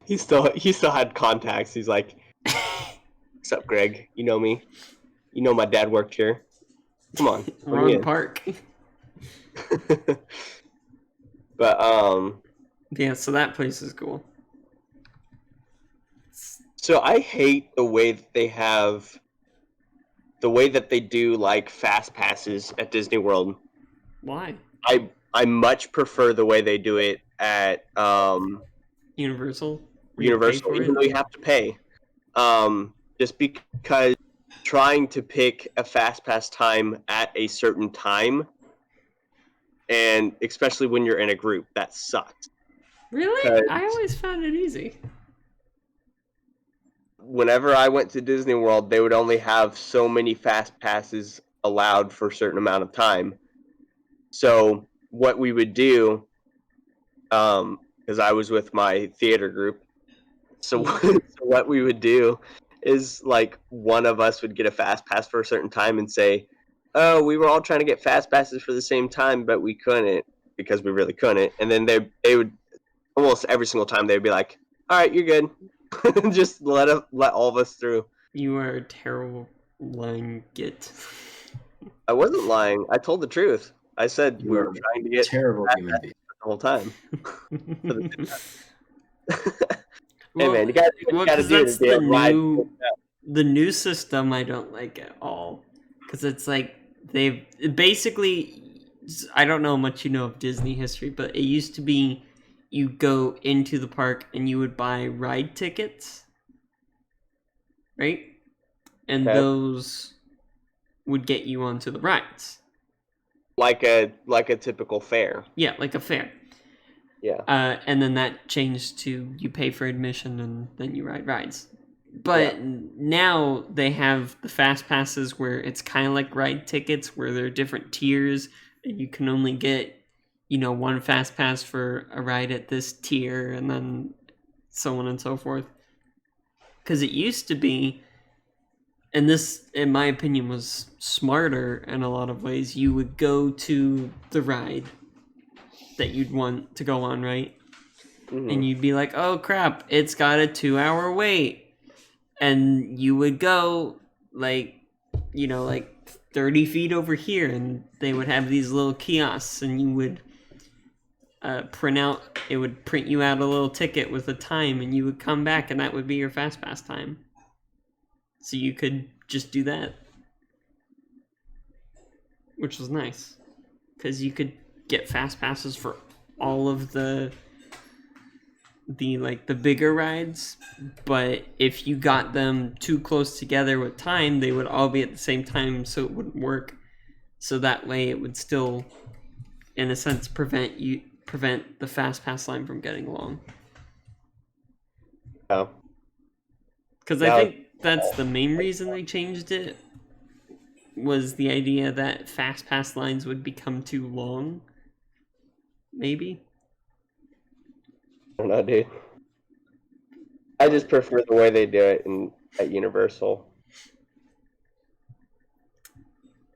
He still had contacts. He's like, "What's up, Greg? You know me. You know my dad worked here. Come on, let me Wrong in." park. But Yeah, so that place is cool. so I hate the way that they do like fast passes at Disney World. Why? I much prefer the way they do it at Universal? Universal, even though you have to pay. Just because trying to pick a fast pass time at a certain time, and especially when you're in a group, that sucks. Really? I always found it easy. Whenever I went to Disney World, they would only have so many fast passes allowed for a certain amount of time. So what we would do, because I was with my theater group, so what we would do is like one of us would get a fast pass for a certain time and say, "Oh, we were all trying to get fast passes for the same time, but we couldn't because we really couldn't." And then they would almost every single time they'd be like, "All right, you're good." Just let all of us through. You are a terrible lying git. I wasn't lying. I told the truth. I said You we are were trying to get terrible fast human passes being. the whole time. Well, hey man, you gotta do what you gotta 'cause do that's to be able to ride. the new system I don't like at all. Because it's like they've basically, I don't know how much you know of Disney history, but it used to be you go into the park and you would buy ride tickets, right? And Okay. those would get you onto the rides. Like a typical fair. Yeah, like a fair. Yeah. And then that changed to you pay for admission and then you ride rides. But now they have the fast passes where it's kind of like ride tickets where there are different tiers and you can only get, one fast pass for a ride at this tier and then so on and so forth. Because it used to be, and this, in my opinion, was smarter in a lot of ways, you would go to the ride that you'd want to go on, right? Mhm. And you'd be like, oh crap, it's got a 2-hour wait. And you would go like 30 feet over here and they would have these little kiosks and you would it would print you out a little ticket with a time and you would come back and that would be your fast pass time. So you could just do that. Which was nice. Because you could get fast passes for all of the bigger rides, but if you got them too close together with time, they would all be at the same time, so it wouldn't work. So that way it would still, in a sense, prevent the fast pass line from getting long. Oh. Because I think that's the main reason they changed it, was the idea that fast pass lines would become too long. Maybe. I don't know, dude. I just prefer the way they do it at Universal.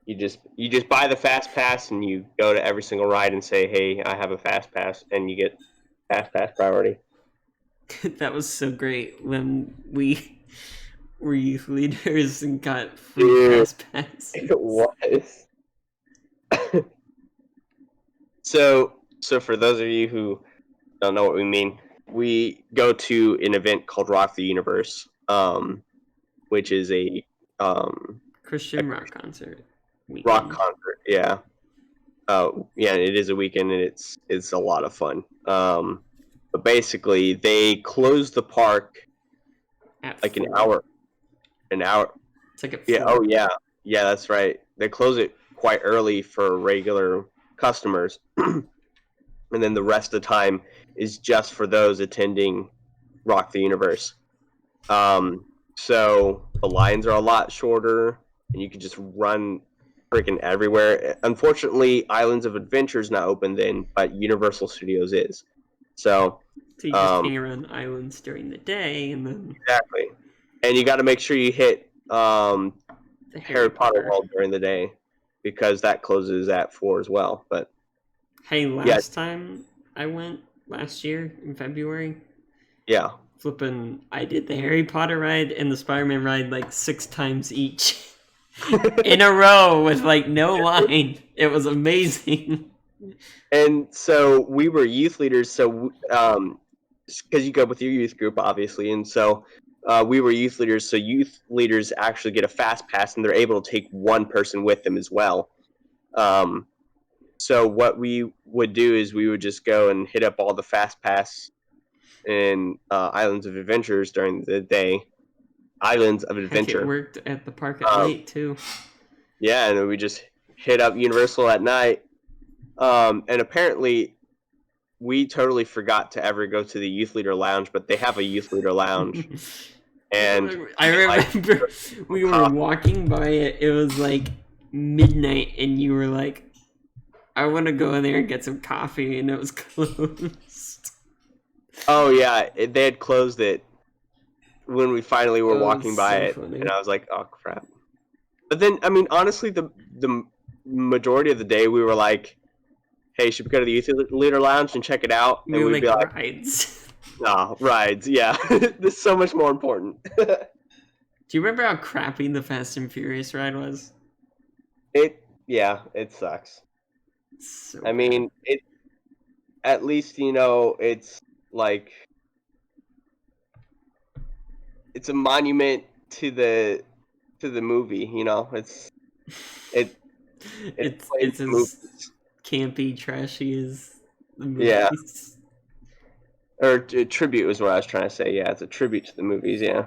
You just buy the fast pass and you go to every single ride and say, "Hey, I have a fast pass," and you get fast pass priority. That was so great when we were youth leaders and got free Dude, fast passes. it was. So for those of you who don't know what we mean, we go to an event called Rock the Universe, which is a Christian rock concert. Weekend. rock concert. Yeah. Yeah, it is a weekend, and it's a lot of fun. But basically, they close the park At like 4. an hour. It's like at 4. Yeah. Oh, yeah. Yeah, that's right. They close it quite early for regular customers, and then the rest of the time is just for those attending Rock the Universe. So the lines are a lot shorter, and you can just run freaking everywhere. Unfortunately, Islands of Adventure is not open then, but Universal Studios is. So you just hang around islands during the day, and then exactly, and you got to make sure you hit the Harry Potter World during the day, because that closes at 4 as well. But hey, last time I went last year in February, yeah, I did the Harry Potter ride and the Spider-Man ride like 6 times each in a row with like no line. It was amazing. And so we were youth leaders, so because you go with your youth group, obviously, and so we were youth leaders. So youth leaders actually get a fast pass, and they're able to take one person with them as well. So what we would do is we would just go and hit up all the fast pass in Islands of Adventures during the day. Islands of Adventure. Heck, it worked at the park at night too. Yeah, and we just hit up Universal at night. And apparently, we totally forgot to ever go to the youth leader lounge, but they have a youth leader lounge. And I remember we were walking by it. It was like midnight, and you were like, "I want to go in there and get some coffee," and it was closed. Oh yeah, they had closed it when we finally were walking by it, funny. and I was like, "Oh crap!" But then, I mean, honestly, the majority of the day we were like, "Hey, should we go to the youth leader lounge and check it out?" And we'd be like, rides. "No, rides, yeah, this is so much more important." Do you remember how crappy the Fast and Furious ride was? It sucks. So I mean, it. At least it's like it's a monument to the movie. It's as campy, trashy as the movies. Yeah. Or a tribute is what I was trying to say. Yeah, it's a tribute to the movies. Yeah.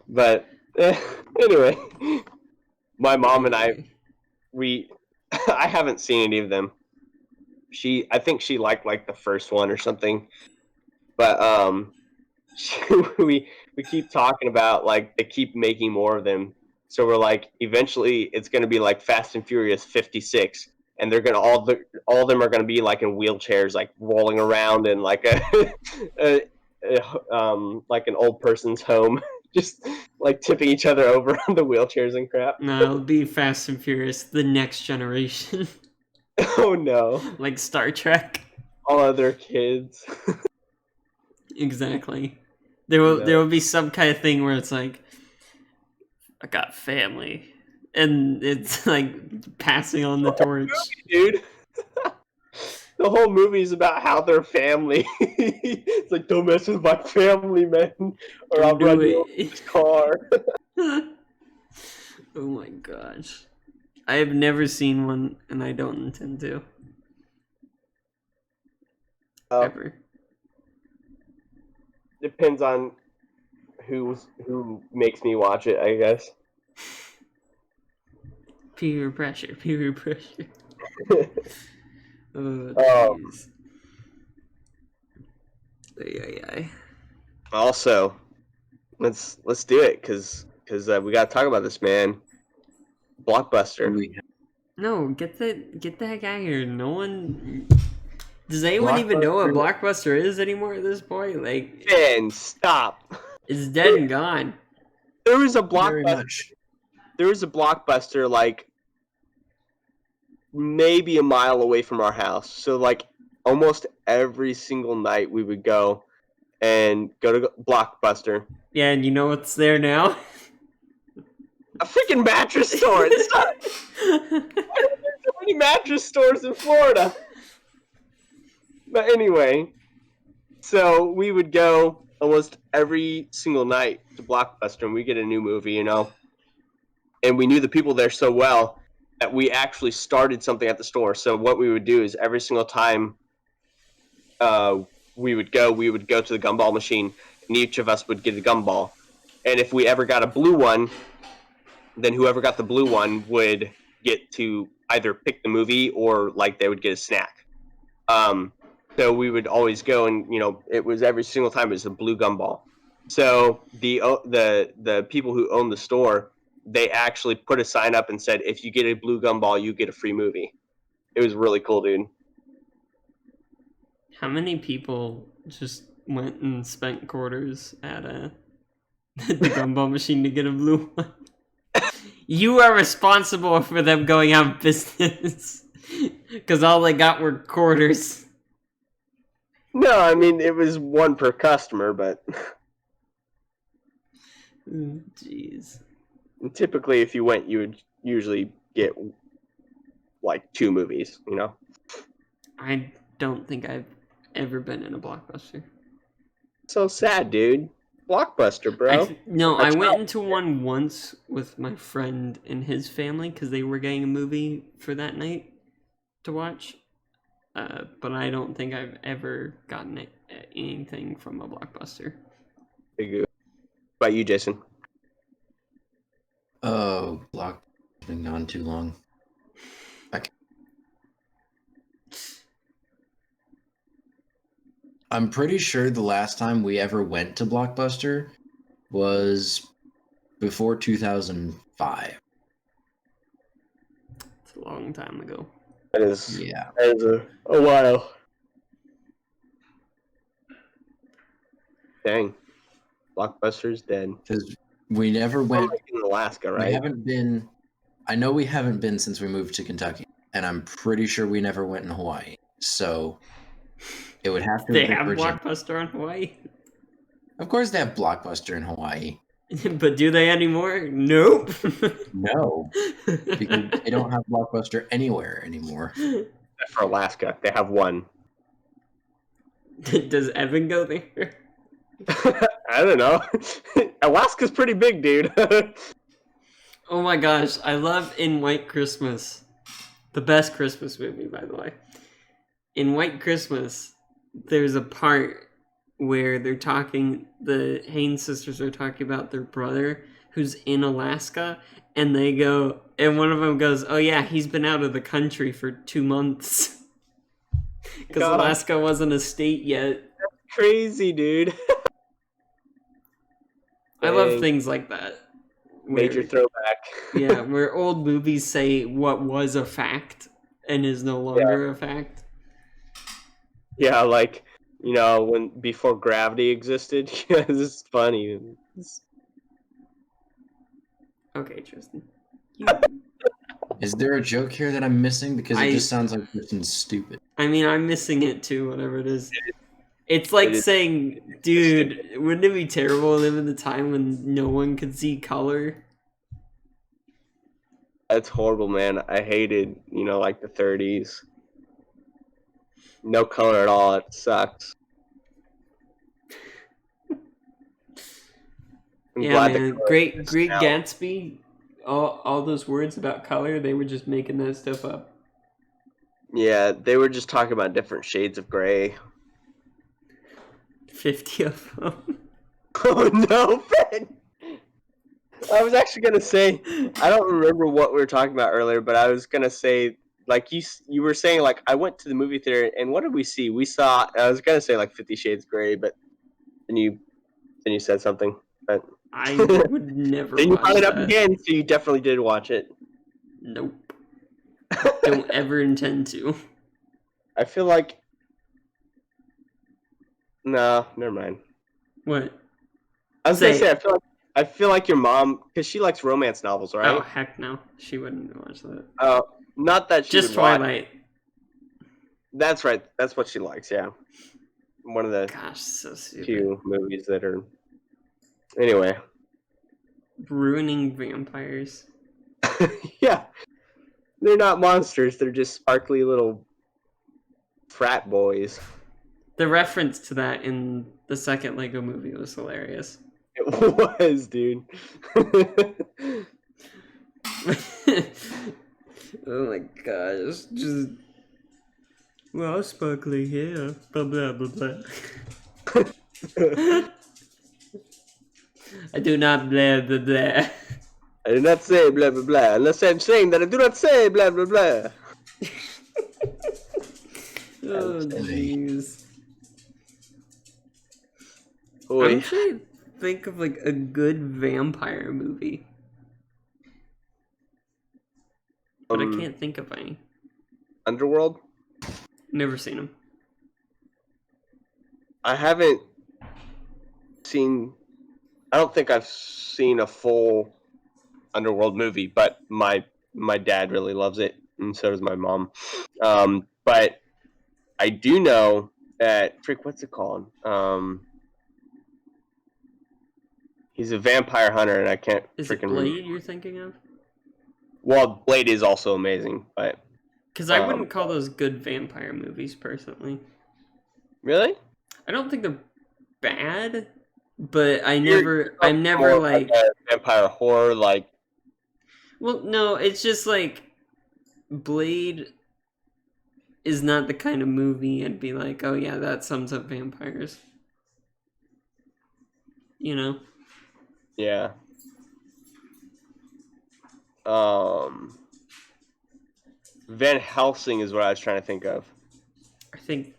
But anyway, my mom and I haven't seen any of them. I think she liked like the first one or something. But we keep talking about like they keep making more of them. So we're like, eventually it's going to be like Fast and Furious 56, and they're going to all of them are going to be like in wheelchairs, like rolling around in like like an old person's home, just like tipping each other over on the wheelchairs and crap. No, it'll be Fast and Furious, the next generation. Oh no! Like Star Trek. All other kids. Exactly. There will be some kind of thing where it's like, I got family, and it's like passing on the torch. Dude. The whole movie is about how they're family. It's like, don't mess with my family, man, or I'll run you over this car. Oh my gosh. I have never seen one, and I don't intend to. Ever. Depends on who makes me watch it, I guess. Peer pressure. Oh, jeez. Ay. Also, let's do it, because we got to talk about this, man. Blockbuster. No, get the heck out of here. No one. Does anyone even know what Blockbuster is anymore at this point? Like, Ben, stop. It's dead and gone. There was a Blockbuster. There was a Blockbuster like maybe a mile away from our house. So like almost every single night we would go, and go to Blockbuster. Yeah, and you know what's there now? A freaking mattress store. It's not. Why are there so many mattress stores in Florida? But anyway, so we would go almost every single night to Blockbuster, and we get a new movie, you know. And we knew the people there so well that we actually started something at the store. So what we would do is every single time we would go to the gumball machine, and each of us would get a gumball. And if we ever got a blue one, then whoever got the blue one would get to either pick the movie or like they would get a snack. So we would always go, and you know, it was every single time it was a blue gumball. So the people who owned the store, they actually put a sign up and said, if you get a blue gumball, you get a free movie. It was really cool, dude. How many people just went and spent quarters at the gumball machine to get a blue one? You are responsible for them going out of business. Because all they got were quarters. No, I mean, it was one per customer, but Jeez. typically if you went, you would usually get like 2 movies, you know? I don't think I've ever been in a Blockbuster. So sad, dude. Blockbuster, bro. I went into one once with my friend and his family because they were getting a movie for that night to watch. But I don't think I've ever gotten anything from a Blockbuster. What about you, Jason? Oh, Blockbuster's been gone too long. I'm pretty sure the last time we ever went to Blockbuster was before 2005. It's a long time ago. That is, Yeah. that is a while. Dang. Blockbuster's dead. Because we never went. Like in Alaska, right? We haven't been. I know we haven't been since we moved to Kentucky, and I'm pretty sure we never went in Hawaii. So it would have to. They have Blockbuster in Hawaii? Of course, they have Blockbuster in Hawaii. But do they anymore? Nope. No, because they don't have Blockbuster anywhere anymore. Except for Alaska, they have one. Does Evan go there? I don't know. Alaska's pretty big, dude. Oh my gosh, I love In White Christmas. The best Christmas movie, by the way. In White Christmas, there's a part where the Haynes sisters are talking about their brother who's in Alaska, and one of them goes, oh yeah, he's been out of the country for 2 months. Because Alaska wasn't a state yet. That's crazy, dude. I love things like that. Major throwback. Yeah, where old movies say what was a fact and is no longer a fact. Yeah, like, you know, before Gravity existed. Yeah, this is funny. Okay, Tristan. Is there a joke here that I'm missing? Because it just sounds like something stupid. I mean, I'm missing it too, whatever it is. It's like saying, dude, wouldn't it be terrible to live in the time when no one could see color? That's horrible, man. I hated, you know, like the 30s. No color at all. It sucks. Yeah, man. Great Gatsby. All those words about color, they were just making that stuff up. Yeah, they were just talking about different shades of gray. 50 of them. Oh no, Ben! I was actually gonna say, I don't remember what we were talking about earlier, but I was gonna say, like you were saying, like I went to the movie theater, and what did we see? I was gonna say like 50 Shades Grey, but then you said something. But I would never. Then you watch brought it up that. again, so you definitely did watch it. Nope. Don't ever intend to. I feel like. No, never mind. What? I was gonna say I feel like your mom, because she likes romance novels, right? Oh heck no, she wouldn't watch that. Not that she just would watch. Twilight. That's right. That's what she likes. Yeah. one of the Gosh, so stupid. few movies that are. Anyway. Ruining vampires. Yeah. They're not monsters. They're just sparkly little frat boys. The reference to that in the second Lego movie was hilarious. It was, dude. Oh my gosh. Just. Well, sparkly hair. Blah, blah, blah, blah. I do not blah, blah, blah. I do not say blah, blah, blah. Unless I'm saying that I do not say blah, blah, blah. Oh, jeez. Oy. I'm trying to think of like a good vampire movie. But I can't think of any. Underworld? Never seen them. I haven't seen. I don't think I've seen a full Underworld movie, but my dad really loves it, and so does my mom. But I do know that what's it called? He's a vampire hunter, and I can't Is it freaking Blade remember. you're thinking of? Well, Blade is also amazing, but Because I wouldn't call those good vampire movies, personally. really, I don't think they're bad, but I'm more never like... a vampire horror, like. Well, no, it's just like Blade is not the kind of movie I'd be like, oh yeah, that sums up vampires. You know? Yeah. Van Helsing is what I was trying to think of. I think...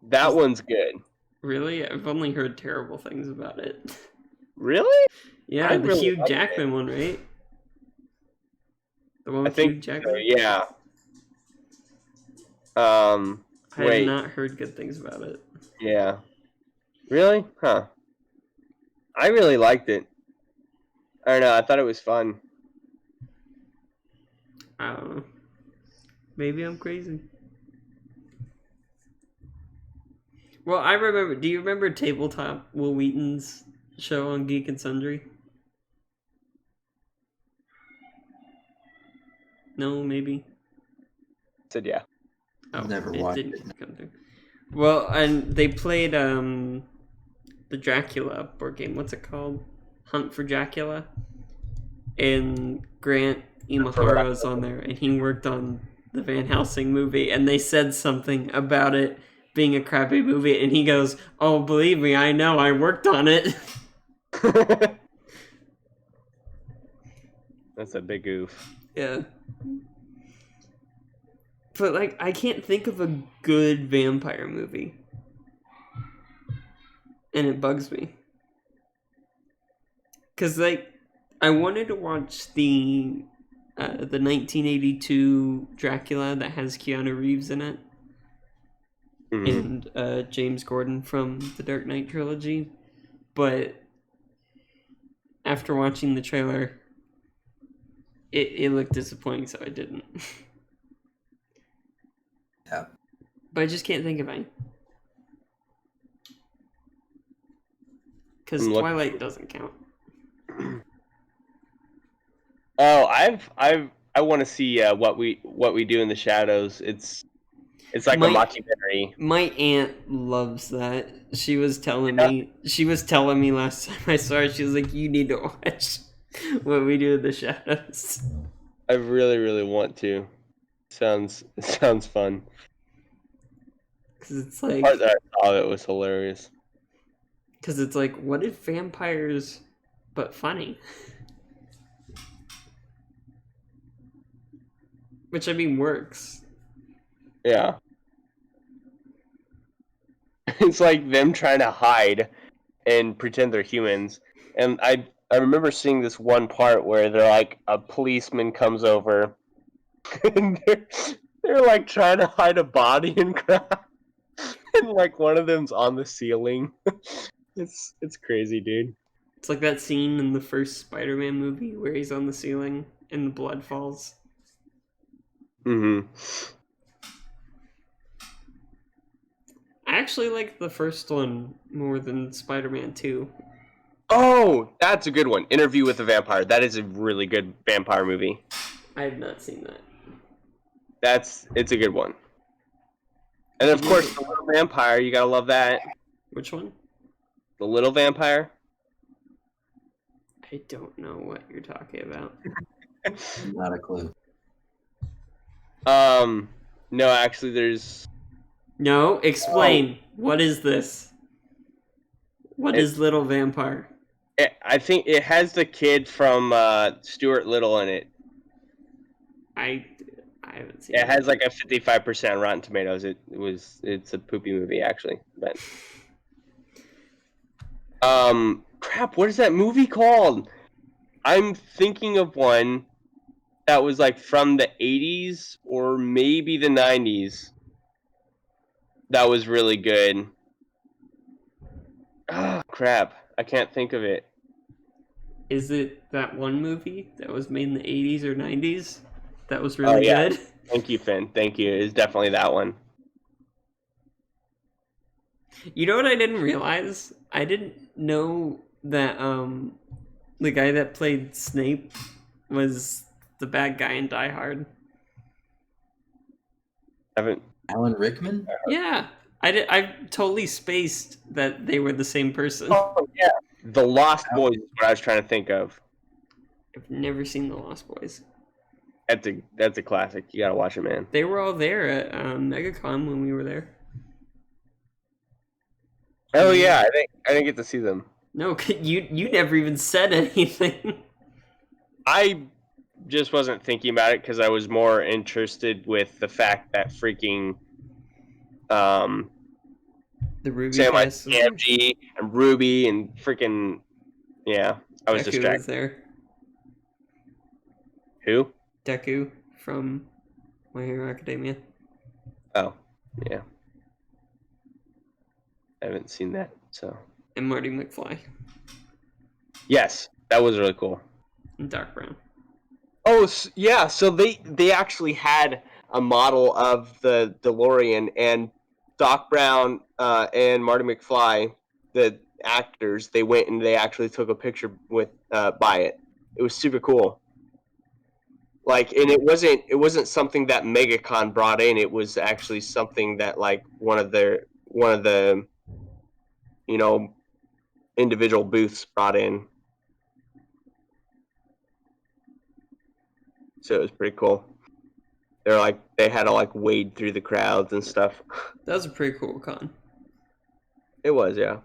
That one's good. Really? I've only heard terrible things about it. Really? Yeah, I the really Hugh liked Jackman one, right? The one I with Hugh think Jackman? yeah. I have Wait. not heard good things about it. Yeah. Really? Huh. I really liked it. I don't know. I thought it was fun. I don't know. Maybe I'm crazy. Well, I remember... Do you remember Tabletop, Will Wheaton's show on Geek and Sundry? No, maybe? Said yeah. Oh, Never watched didn't it. come through. Well, and they played the Dracula board game. What's it called? Hunt for Dracula. And Grant Imahara's on there, and he worked on the Van Helsing movie, and they said something about it being a crappy movie, and he goes, "Oh, believe me, I know, I worked on it." That's a big oof. Yeah. But, like, I can't think of a good vampire movie. And it bugs me. Because, like, I wanted to watch the 1982 Dracula that has Keanu Reeves in it. Mm-hmm. And James Gordon from the Dark Knight trilogy. But after watching the trailer, it looked disappointing, so I didn't. Yeah. But I just can't think of any. Because Twilight doesn't count. Oh, I want to see what we do in the shadows. It's like a mockumentary. My aunt loves that. She was telling me. She was telling me last time I saw her. She was like, "You need to watch What We Do in the Shadows." I really, really want to. Sounds fun. Because it's The like. part that I saw it was hilarious. Because it's like, what if vampires, but funny? Which, I mean, works. Yeah. It's like them trying to hide and pretend they're humans. And I remember seeing this one part where they're like, a policeman comes over and they're like trying to hide a body in crowd. And like one of them's on the ceiling. It's crazy, dude. It's like that scene in the first Spider-Man movie where he's on the ceiling and the blood falls. Mm-hmm. I actually like the first one more than Spider-Man 2. Oh, that's a good one. Interview with the Vampire. That is a really good vampire movie. I have not seen that. It's a good one. And of course, The Little Vampire, you gotta love that. Which one? The Little Vampire. I don't know what you're talking about. Not a clue. No, actually, there's... No, explain. What is this? What is Little Vampire? I think it has the kid from Stuart Little in it. I haven't seen It has like a 55% Rotten Tomatoes. It's a poopy movie actually. But crap, what is that movie called? I'm thinking of one that was like from the 80s or maybe the 90s. That was really good. Ah, crap. I can't think of it. Is it that one movie that was made in the 80s or 90s? That was really good? Thank you, Finn. Thank you. It's definitely that one. You know what I didn't realize? I didn't know that the guy that played Snape was the bad guy in Die Hard. Alan Rickman? Yeah. I totally spaced that they were the same person. Oh, yeah. The Lost Boys is what I was trying to think of. I've never seen The Lost Boys. That's a classic. You gotta watch it, man. They were all there at MegaCon when we were there. Oh yeah, I didn't get to see them. No, you never even said anything. I just wasn't thinking about it because I was more interested with the fact that freaking The Ruby Sam cast was there. Gamgee and Ruby and freaking I was Deku distracted. was there. Who? Deku from My Hero Academia. Oh, yeah. I haven't seen that, so. And Marty McFly. Yes, that was really cool. And Doc Brown. Oh, yeah, so they actually had a model of the DeLorean, and Doc Brown and Marty McFly, the actors, they went and they actually took a picture with by it. It was super cool. Like, and it wasn't something that MegaCon brought in. It was actually something that like one of the individual booths brought in. So it was pretty cool. They had to like wade through the crowds and stuff. That was a pretty cool con. It was, yeah.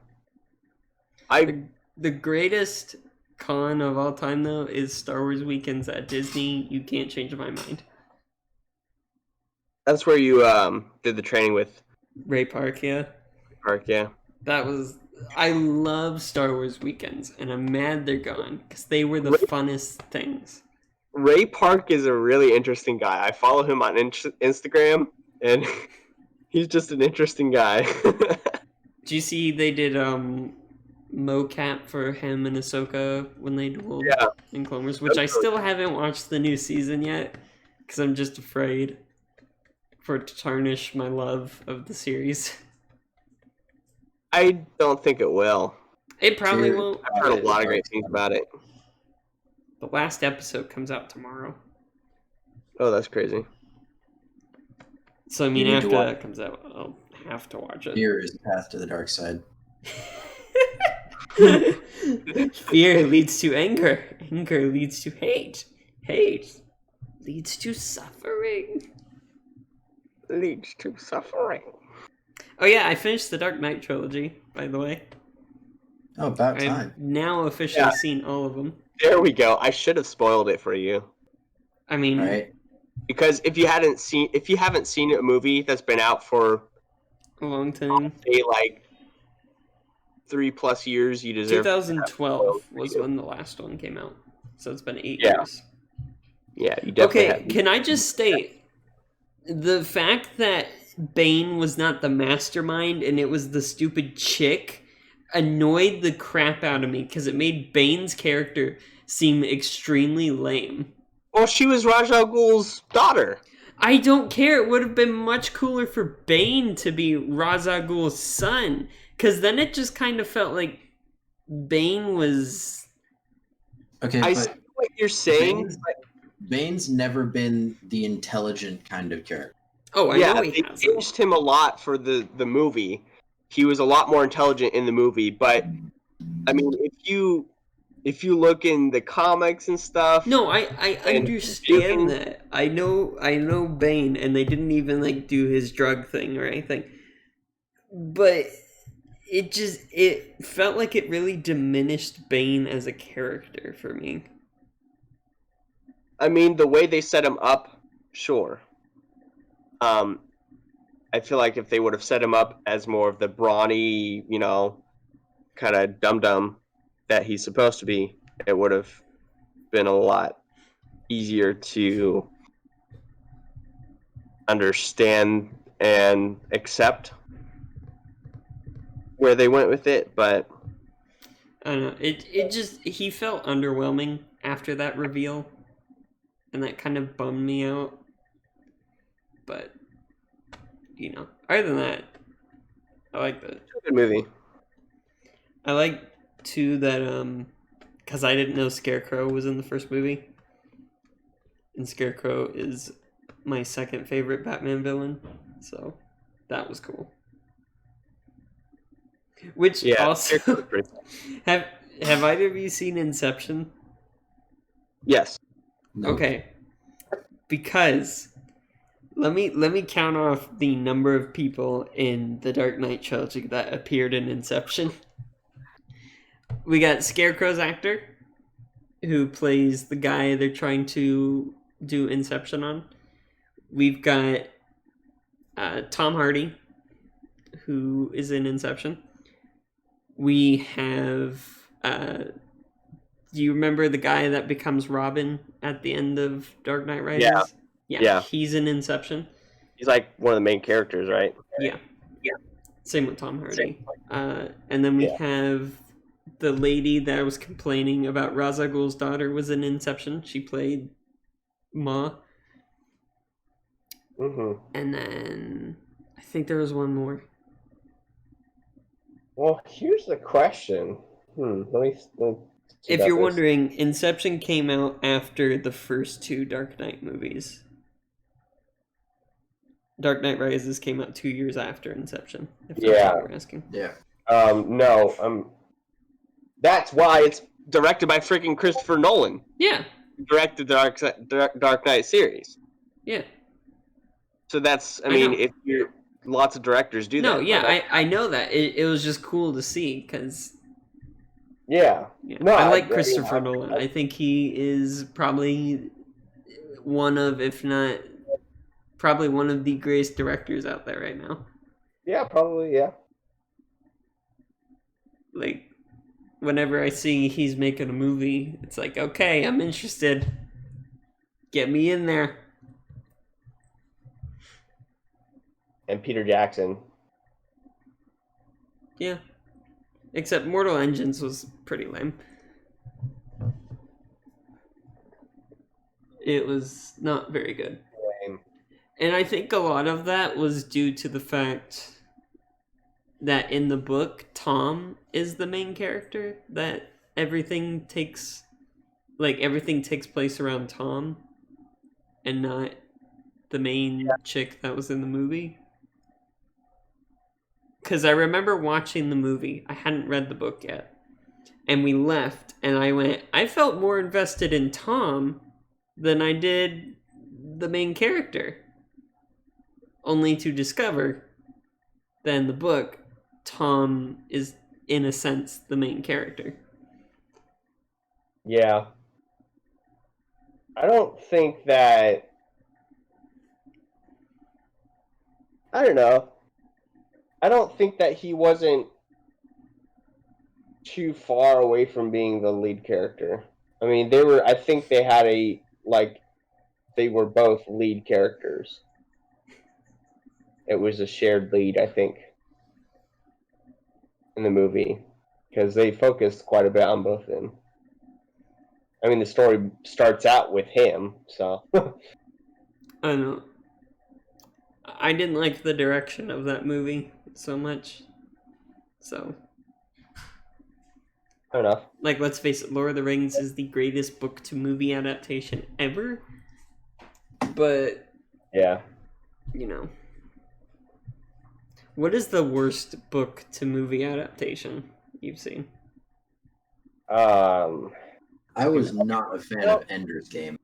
The greatest con of all time, though, is Star Wars weekends at Disney. You can't change my mind. That's where you did the training with Ray Park, yeah. Park, yeah. I love Star Wars weekends, and I'm mad they're gone, because they were the funnest things. Ray Park is a really interesting guy. I follow him on Instagram, and he's just an interesting guy. Did you see they did mocap for him and Ahsoka when they dueled in Clone Wars, which I still haven't watched the new season yet, because I'm just afraid for it to tarnish my love of the series. I don't think it will. It probably won't. I've heard a lot of great things about it. The last episode comes out tomorrow. Oh, that's crazy. So, I mean, after that comes out, I'll have to watch it. Fear is the path to the dark side. Fear leads to anger. Anger leads to hate. Hate leads to suffering. Leads to suffering. Oh yeah, I finished the Dark Knight trilogy, by the way. Oh, about time. I've now officially seen all of them. There we go. I should have spoiled it for you. I mean, right? Because if you haven't seen a movie that's been out for a long time, say like 3+ years, you deserve. 2012 was when the last one came out, so it's been 8 Yeah. years. Yeah, you definitely. Okay, can I just state the fact that Bane was not the mastermind and it was the stupid chick annoyed the crap out of me because it made Bane's character seem extremely lame. Well, she was Ra's al Ghul's daughter. I don't care. It would have been much cooler for Bane to be Ra's al Ghul's son, because then it just kind of felt like Bane was. Okay, I see but what you're saying. Bane's never been the intelligent kind of character. Oh, I know he They hasn't. changed him a lot for the movie. He was a lot more intelligent in the movie, but I mean, if you look in the comics and stuff, No, I and understand Bane- that. I know Bane, and they didn't even like do his drug thing or anything. But it felt like it really diminished Bane as a character for me. I mean, the way they set him up, sure. I feel like if they would have set him up as more of the brawny, kind of dum-dum that he's supposed to be, it would have been a lot easier to understand and accept where they went with it, but I don't know. It just he felt underwhelming after that reveal, and that kind of bummed me out. But other than that, I like the. it's a good movie. I like too that because I didn't know Scarecrow was in the first movie, and Scarecrow is my second favorite Batman villain, so that was cool. Which also have either of you seen Inception? Yes. No. Okay, because let me count off the number of people in the Dark Knight trilogy that appeared in Inception. We got Scarecrow's actor, who plays the guy they're trying to do Inception on. We've got Tom Hardy, who is in Inception. We have. Do you remember the guy that becomes Robin at the end of Dark Knight Rises? Yeah. He's in Inception. He's like one of the main characters, right? Yeah. Same with Tom Hardy. And then we have the lady that was complaining about Ra's al Ghul's daughter was in Inception. She played Ma. Mm-hmm. And then I think there was one more. Well, here's the question. Let me if you're wondering, Inception came out after the first two Dark Knight movies. Dark Knight Rises came out 2 years after Inception. If that's what you're asking. Yeah. No. That's why it's directed by freaking Christopher Nolan. Yeah. Directed the Dark Knight series. Yeah. So that's, I mean, if you're lots of directors do that. No, yeah, I know that. It was just cool to see because. Yeah. No, I like Christopher Nolan. I think he is probably one of, if not, probably one of the greatest directors out there right now. Yeah, probably, yeah. Like, whenever I see he's making a movie, it's like, okay, I'm interested. Get me in there. And Peter Jackson. Yeah. Except Mortal Engines was pretty lame. It was not very good. Lame. And I think a lot of that was due to the fact that in the book, Tom is the main character. That everything takes place around Tom and not the main chick that was in the movie. Because I remember watching the movie. I hadn't read the book yet. And we left, and I felt more invested in Tom than I did the main character. Only to discover that in the book, Tom is, in a sense, the main character. Yeah. I don't think that... I don't know. I don't think that he wasn't too far away from being the lead character. I mean, I think they had they were both lead characters. It was a shared lead, I think, in the movie, because they focused quite a bit on both of them. I mean, the story starts out with him, so. I don't know. I didn't like the direction of that movie so much. So, Fair enough. like, let's face it, Lord of the Rings is the greatest book to movie adaptation ever. But, Yeah. you know. What is the worst book to movie adaptation you've seen? I was not a fan of Ender's Game.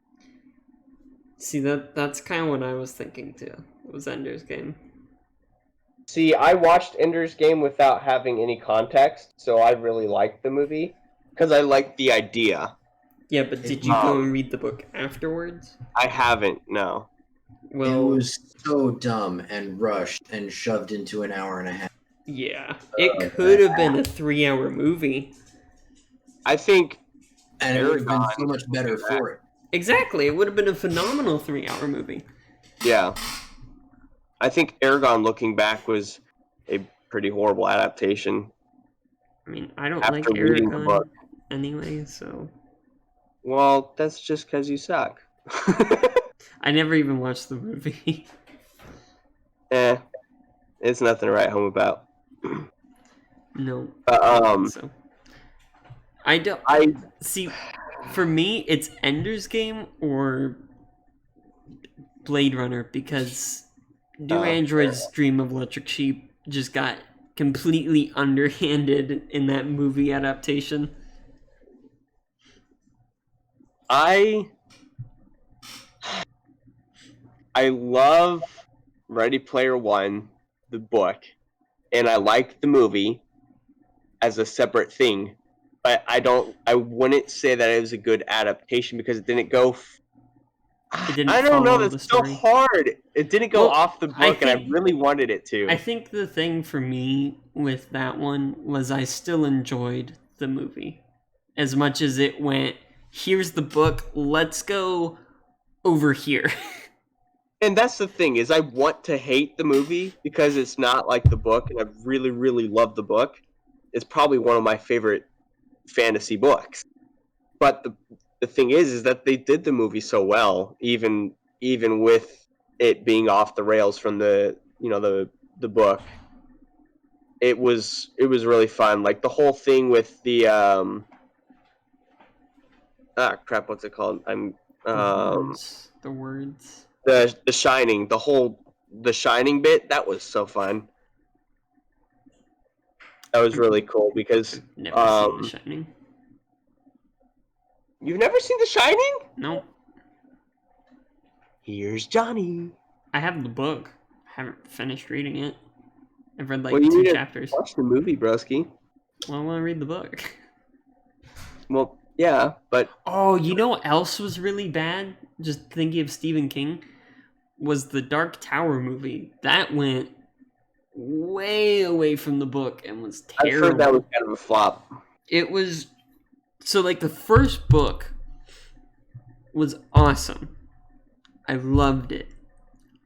See, that's kind of what I was thinking too. It was Ender's Game. See, I watched Ender's Game without having any context, so I really liked the movie because I liked the idea. Yeah, but did you go and read the book afterwards? I haven't, no. Well, It was so dumb and rushed and shoved into an hour and a half. yeah. It could have been a 3-hour movie. I think... And it would have been so much better for it. Exactly. It would have been a phenomenal 3-hour movie. Yeah. I think Aragon Looking Back was a pretty horrible adaptation. I mean, I don't After like reading the Aragon book. anyway, so... Well, that's just because you suck. I never even watched the movie. It's nothing to write home about. No. I don't think so. I see, for me, it's Ender's Game or Blade Runner, because Do Androids Dream of Electric Sheep just got completely underhanded in that movie adaptation. I love Ready Player One, the book, and I like the movie as a separate thing, but I wouldn't say that it was a good adaptation because it didn't go. It didn't I don't know. follow the That's so story. hard. It didn't go off the book, and I think- really wanted it to. I think the thing for me with that one was I still enjoyed the movie as much as it went, here's the book, let's go over here. And that's the thing, is I want to hate the movie because it's not like the book, and I really, really love the book. It's probably one of my favorite fantasy books. But the thing is that they did the movie so well, even with it being off the rails from the book. It was really fun. Like the whole thing with the what's it called? The words. The Shining, the Shining bit, that was so fun. That was really cool because Never seen The Shining. You've never seen The Shining? No. Here's Johnny. I have the book. I haven't finished reading it. I've read like Well, you 2 need to chapters. Watch the movie, broski. Well, I want to read the book. Well, yeah, but Oh, you know what else was really bad? Just thinking of Stephen King, was the Dark Tower movie. That went way away from the book and was terrible. I've heard that was kind of a flop. It was... So, like, the first book was awesome. I loved it.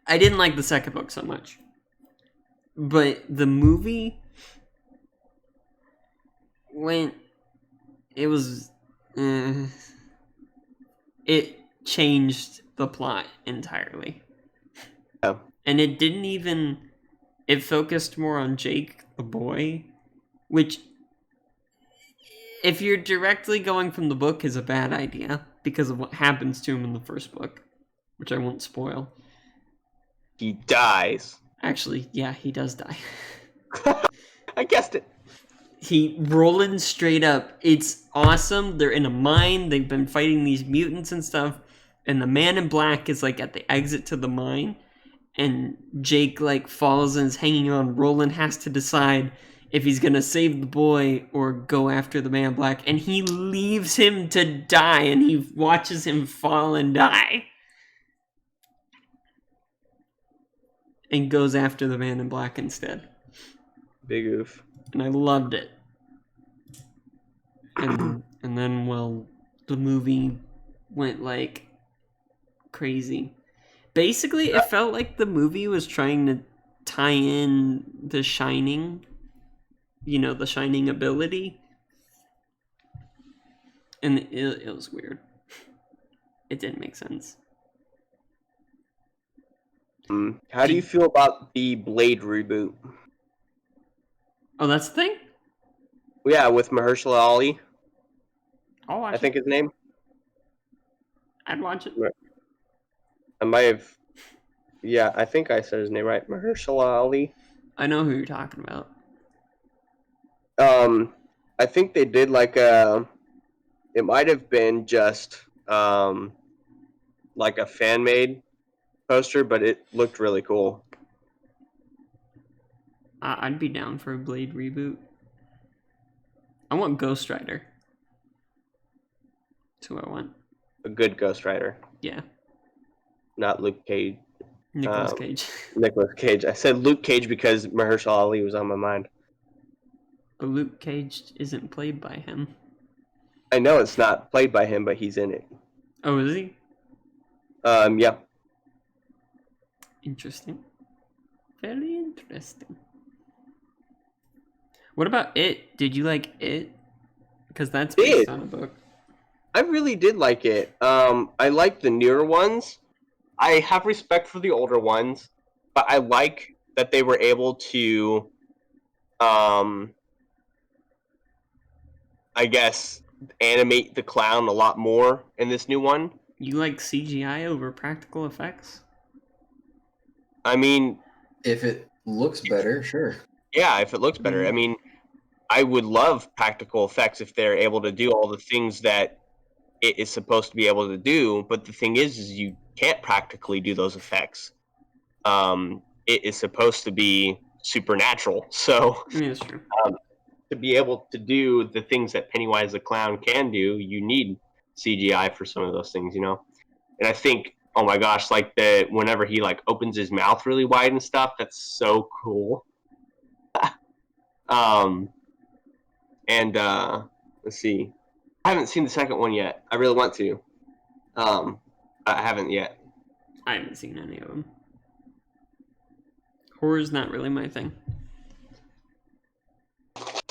I didn't like the second book so much. But the movie went... It was... it changed the plot entirely. Yeah. And it didn't even... It focused more on Jake, the boy, which... If you're directly going from the book is a bad idea because of what happens to him in the first book, which I won't spoil. He dies. Actually, yeah, he does die. I guessed it. Roland straight up, it's awesome. They're in a mine. They've been fighting these mutants and stuff. And the man in black is like at the exit to the mine. And Jake like falls and is hanging on. Roland has to decide if he's gonna save the boy or go after the man in black. And he leaves him to die and he watches him fall and die. And goes after the man in black instead. Big oof. And I loved it. And then, well, the movie went like crazy. Basically, it felt like the movie was trying to tie in The Shining, the Shining ability. And it was weird. It didn't make sense. How do you feel about the Blade reboot? Oh, that's the thing? Yeah, with Mahershala Ali, I'll watch I think his name. I'd watch it. I might have. Yeah, I think I said his name right. Mahershala Ali. I know who you're talking about. I think they did like a. It might have been just like a fan made poster, but it looked really cool. I'd be down for a Blade reboot. I want Ghost Rider. That's who I want. A good Ghost Rider, Yeah, not Luke Cage. Nicolas Cage. Nicolas Cage. I said Luke Cage because Mahershala Ali was on my mind. But Luke Cage isn't played by him. I know it's not played by him, but he's in it. Oh, is he? Yeah. Interesting. Very interesting. What about It? Did you like It? Because that's based on a book. I really did like it. I like the newer ones. I have respect for the older ones, but I like that they were able to, I guess, animate the clown a lot more in this new one. You like CGI over practical effects? I mean, If it looks better, sure. yeah, if it looks better. I mean, I would love practical effects if they're able to do all the things that it is supposed to be able to do, but the thing is you can't practically do those effects. It is supposed to be supernatural, so I mean, it's true. to be able to do the things that Pennywise the Clown can do, you need CGI for some of those things, you know. And I think, oh my gosh, like whenever he like opens his mouth really wide and stuff, that's so cool. And let's see. I haven't seen the second one yet. I really want to. I haven't yet. I haven't seen any of them. Horror's not really my thing.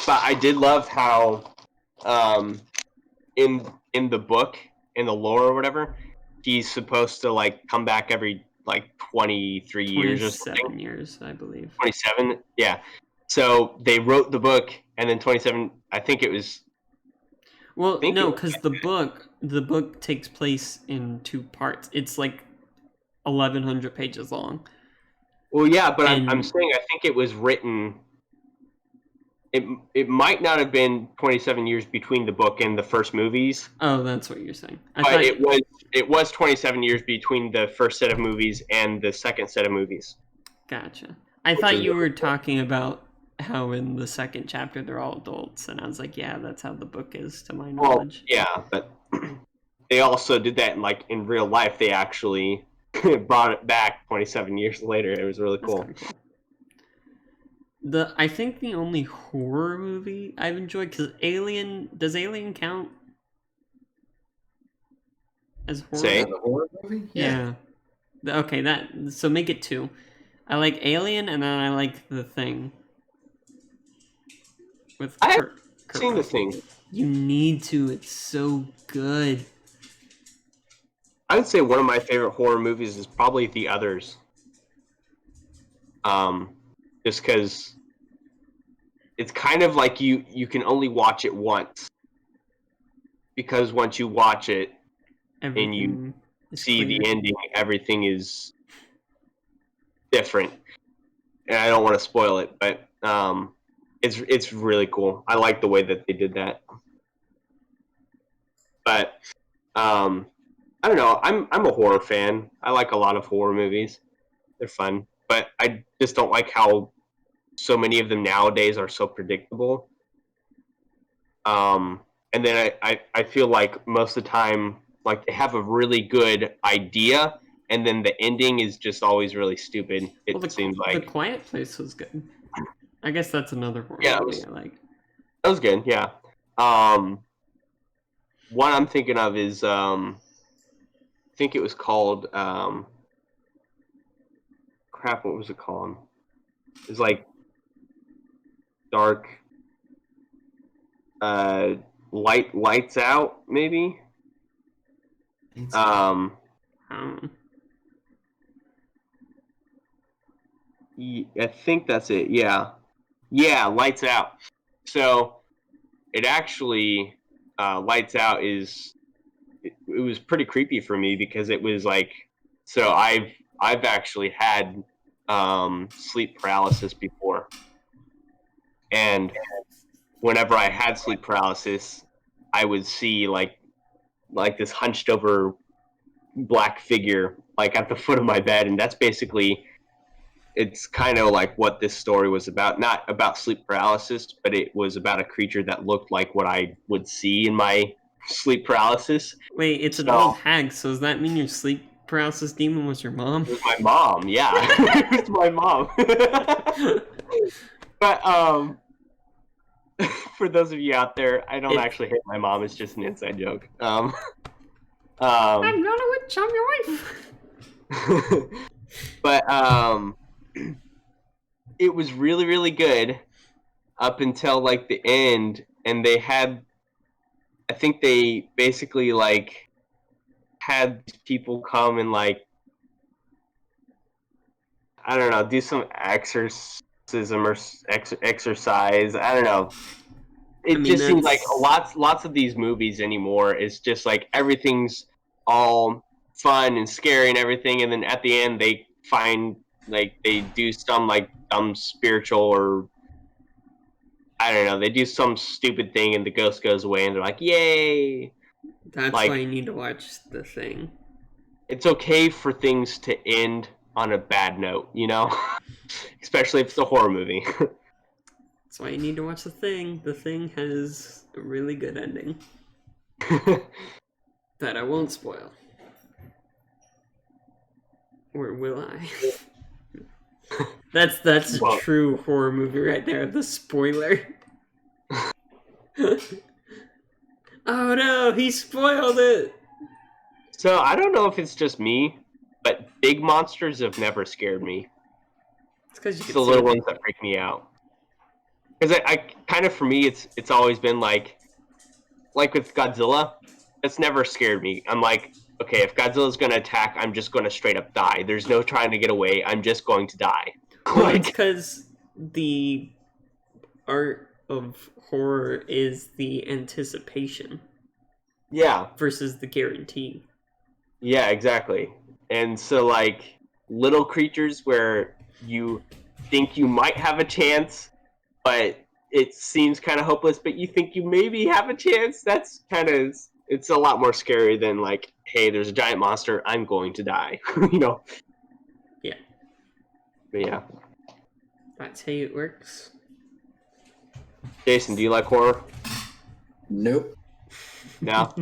But I did love how, in the book, in the lore or whatever, he's supposed to like come back every like 23 years or something. 27 years, I believe. 27, yeah. So they wrote the book, and then 27. I think it was. Well, no, because the book takes place in two parts. It's like 1,100 pages long. Well, yeah, but I'm saying I think it was written. It might not have been 27 years between the book and the first movies. Oh, that's what you're saying. But it was 27 years between the first set of movies and the second set of movies. Gotcha. I thought you were talking about how in the second chapter they're all adults, and I was like, yeah, that's how the book is, to my knowledge. Well, yeah, but they also did that in real life. They actually brought it back 27 years later. It was really cool. That's cool. I think the only horror movie I've enjoyed, because does Alien count as horror? Say? The horror movie? Yeah. Okay, so make it 2. I like Alien, and then I like The Thing. I haven't seen The Thing. You need to. It's so good. I would say one of my favorite horror movies is probably The Others. Just because it's kind of like you can only watch it once. Because once you watch it and you see the ending, everything is different. And I don't want to spoil it, but it's really cool. I like the way that they did that. But I don't know. I'm a horror fan. I like a lot of horror movies. They're fun, but I just don't like how so many of them nowadays are so predictable. And then I feel like most of the time, like they have a really good idea, and then the ending is just always really stupid. It seems like The Quiet Place was good. I guess that's another horror movie I like. That was good, yeah. One I'm thinking of is I think it was called crap. What was it called? It was like dark. Lights Out, maybe. I think that's it. Yeah. Yeah, Lights Out. So it actually, Lights Out it was pretty creepy for me because it was like, so I've actually had sleep paralysis before, and whenever I had sleep paralysis, I would see like this hunched over black figure like at the foot of my bed, and that's basically, it's kind of like what this story was about. Not about sleep paralysis, but it was about a creature that looked like what I would see in my sleep paralysis. Wait, it's an So old hag, so does that mean your sleep paralysis demon was your mom? it was my mom, yeah. It was my mom. But for those of you out there, I don't actually hate my mom. It's just an inside joke. I'm not a witch, I'm your wife. But it was really, really good up until like the end, and I think they basically like had people come and like, I don't know, do some exorcism or exercise. I don't know. It just seems like lots of these movies anymore is just like everything's all fun and scary and everything, and then at the end they find like they do some like dumb spiritual, or I don't know, they do some stupid thing and the ghost goes away and they're like, yay. That's like, why you need to watch The Thing. It's okay for things to end on a bad note, you know? Especially if it's a horror movie. That's why you need to watch The Thing. The Thing has a really good ending. That I won't spoil. Or will I? That's a true horror movie right there, the spoiler. Oh no, he spoiled it! So I don't know if it's just me, but big monsters have never scared me. It's because it's the little ones that freak me out. Because I kind of, for me, it's always been like with Godzilla, it's never scared me. I'm like, okay, if Godzilla's going to attack, I'm just going to straight up die. There's no trying to get away. I'm just going to die. Well, it's because the art of horror is the anticipation. Yeah. Versus the guarantee. Yeah, exactly. And so, like, little creatures where you think you might have a chance, but it seems kind of hopeless, but you think you maybe have a chance, that's kind of, it's a lot more scary than, like, hey, there's a giant monster, I'm going to die, you know? Yeah. But yeah. That's how it works. Jason, do you like horror? Nope. No?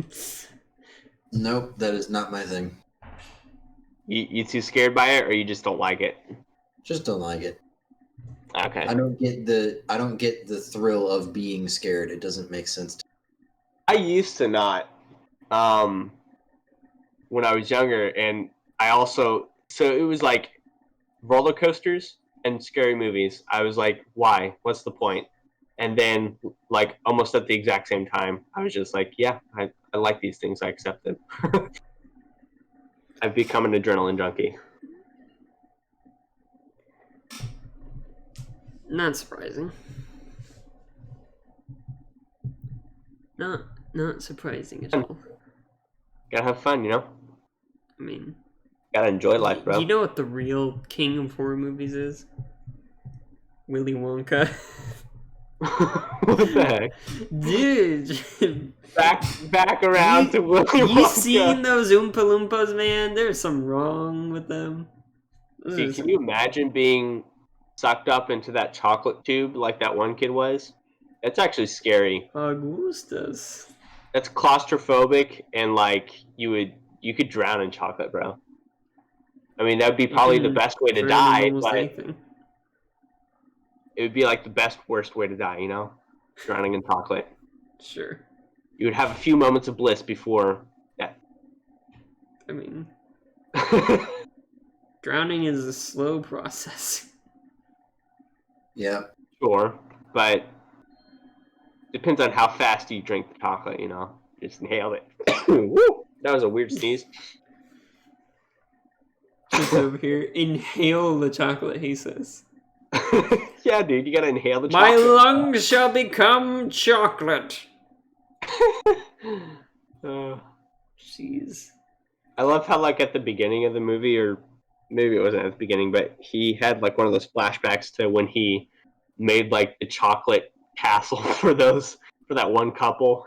Nope, that is not my thing. You too scared by it, or you just don't like it? Just don't like it. Okay. I don't get the thrill of being scared. It doesn't make sense to me. I used to not. When I was younger, and I also, so it was like roller coasters and scary movies. I was like, why? What's the point? And then, like, almost at the exact same time, I was just like, yeah, I like these things. I accept them. I've become an adrenaline junkie. Not surprising. Not surprising at all. Gotta have fun, you know? I mean... Gotta enjoy life, bro. Do you know what the real king of horror movies is? Willy Wonka. What the heck? Dude! Back around to Willy Wonka. You seen those Oompa Loompas, man? There's something wrong with them. See, can you imagine being sucked up into that chocolate tube like that one kid was? It's actually scary. Augustus. That's claustrophobic, and like you could drown in chocolate, bro. I mean, that would be probably the best way to die, but anything. it would be like the best worst way to die, you know? Drowning in chocolate. Sure. You would have a few moments of bliss before death. I mean, drowning is a slow process. Yeah. Sure, but depends on how fast you drink the chocolate, you know? Just inhale it. Woo! That was a weird sneeze. Just over here, inhale the chocolate, he says. Yeah, dude, you gotta inhale the My chocolate. lungs shall become chocolate. Jeez. I love how, like, at the beginning of the movie, or maybe it wasn't at the beginning, but he had, like, one of those flashbacks to when he made, like, the chocolate castle for that one couple.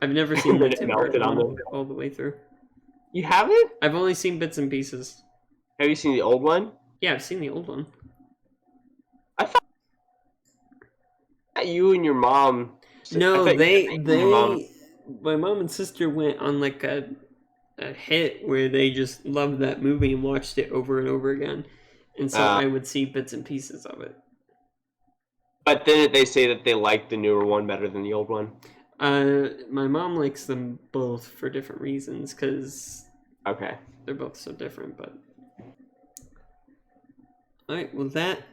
I've never seen the And then it Tim melted Burton on one them. all the way through. You haven't? I've only seen bits and pieces. Have you seen the old one? Yeah, I've seen the old one. I thought you and your mom. No, I thought you and your mom. my mom and sister went on like a hit where they just loved that movie and watched it over and over again. And so I would see bits and pieces of it. But then they say that they like the newer one better than the old one. My mom likes them both for different reasons because Okay. they're both so different. But all right, well that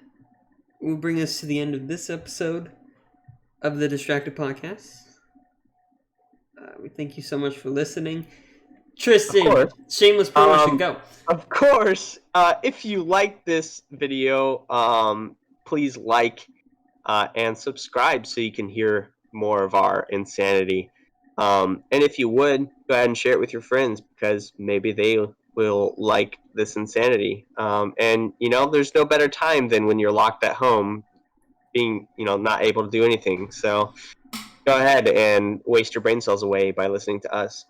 will bring us to the end of this episode of the Distract3d Podcast. We thank you so much for listening. Tristan, shameless promotion, go. Of course. If you like this video, please like and subscribe so you can hear more of our insanity. And if you would, go ahead and share it with your friends because maybe they will like this insanity. And, there's no better time than when you're locked at home being, not able to do anything. So go ahead and waste your brain cells away by listening to us.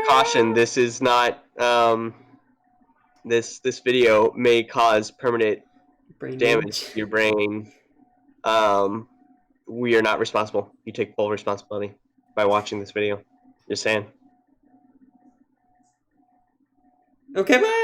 Caution, this is not this video may cause permanent Brain damage to your brain. We are not responsible. You take full responsibility by watching this video. Just saying. Okay, bye.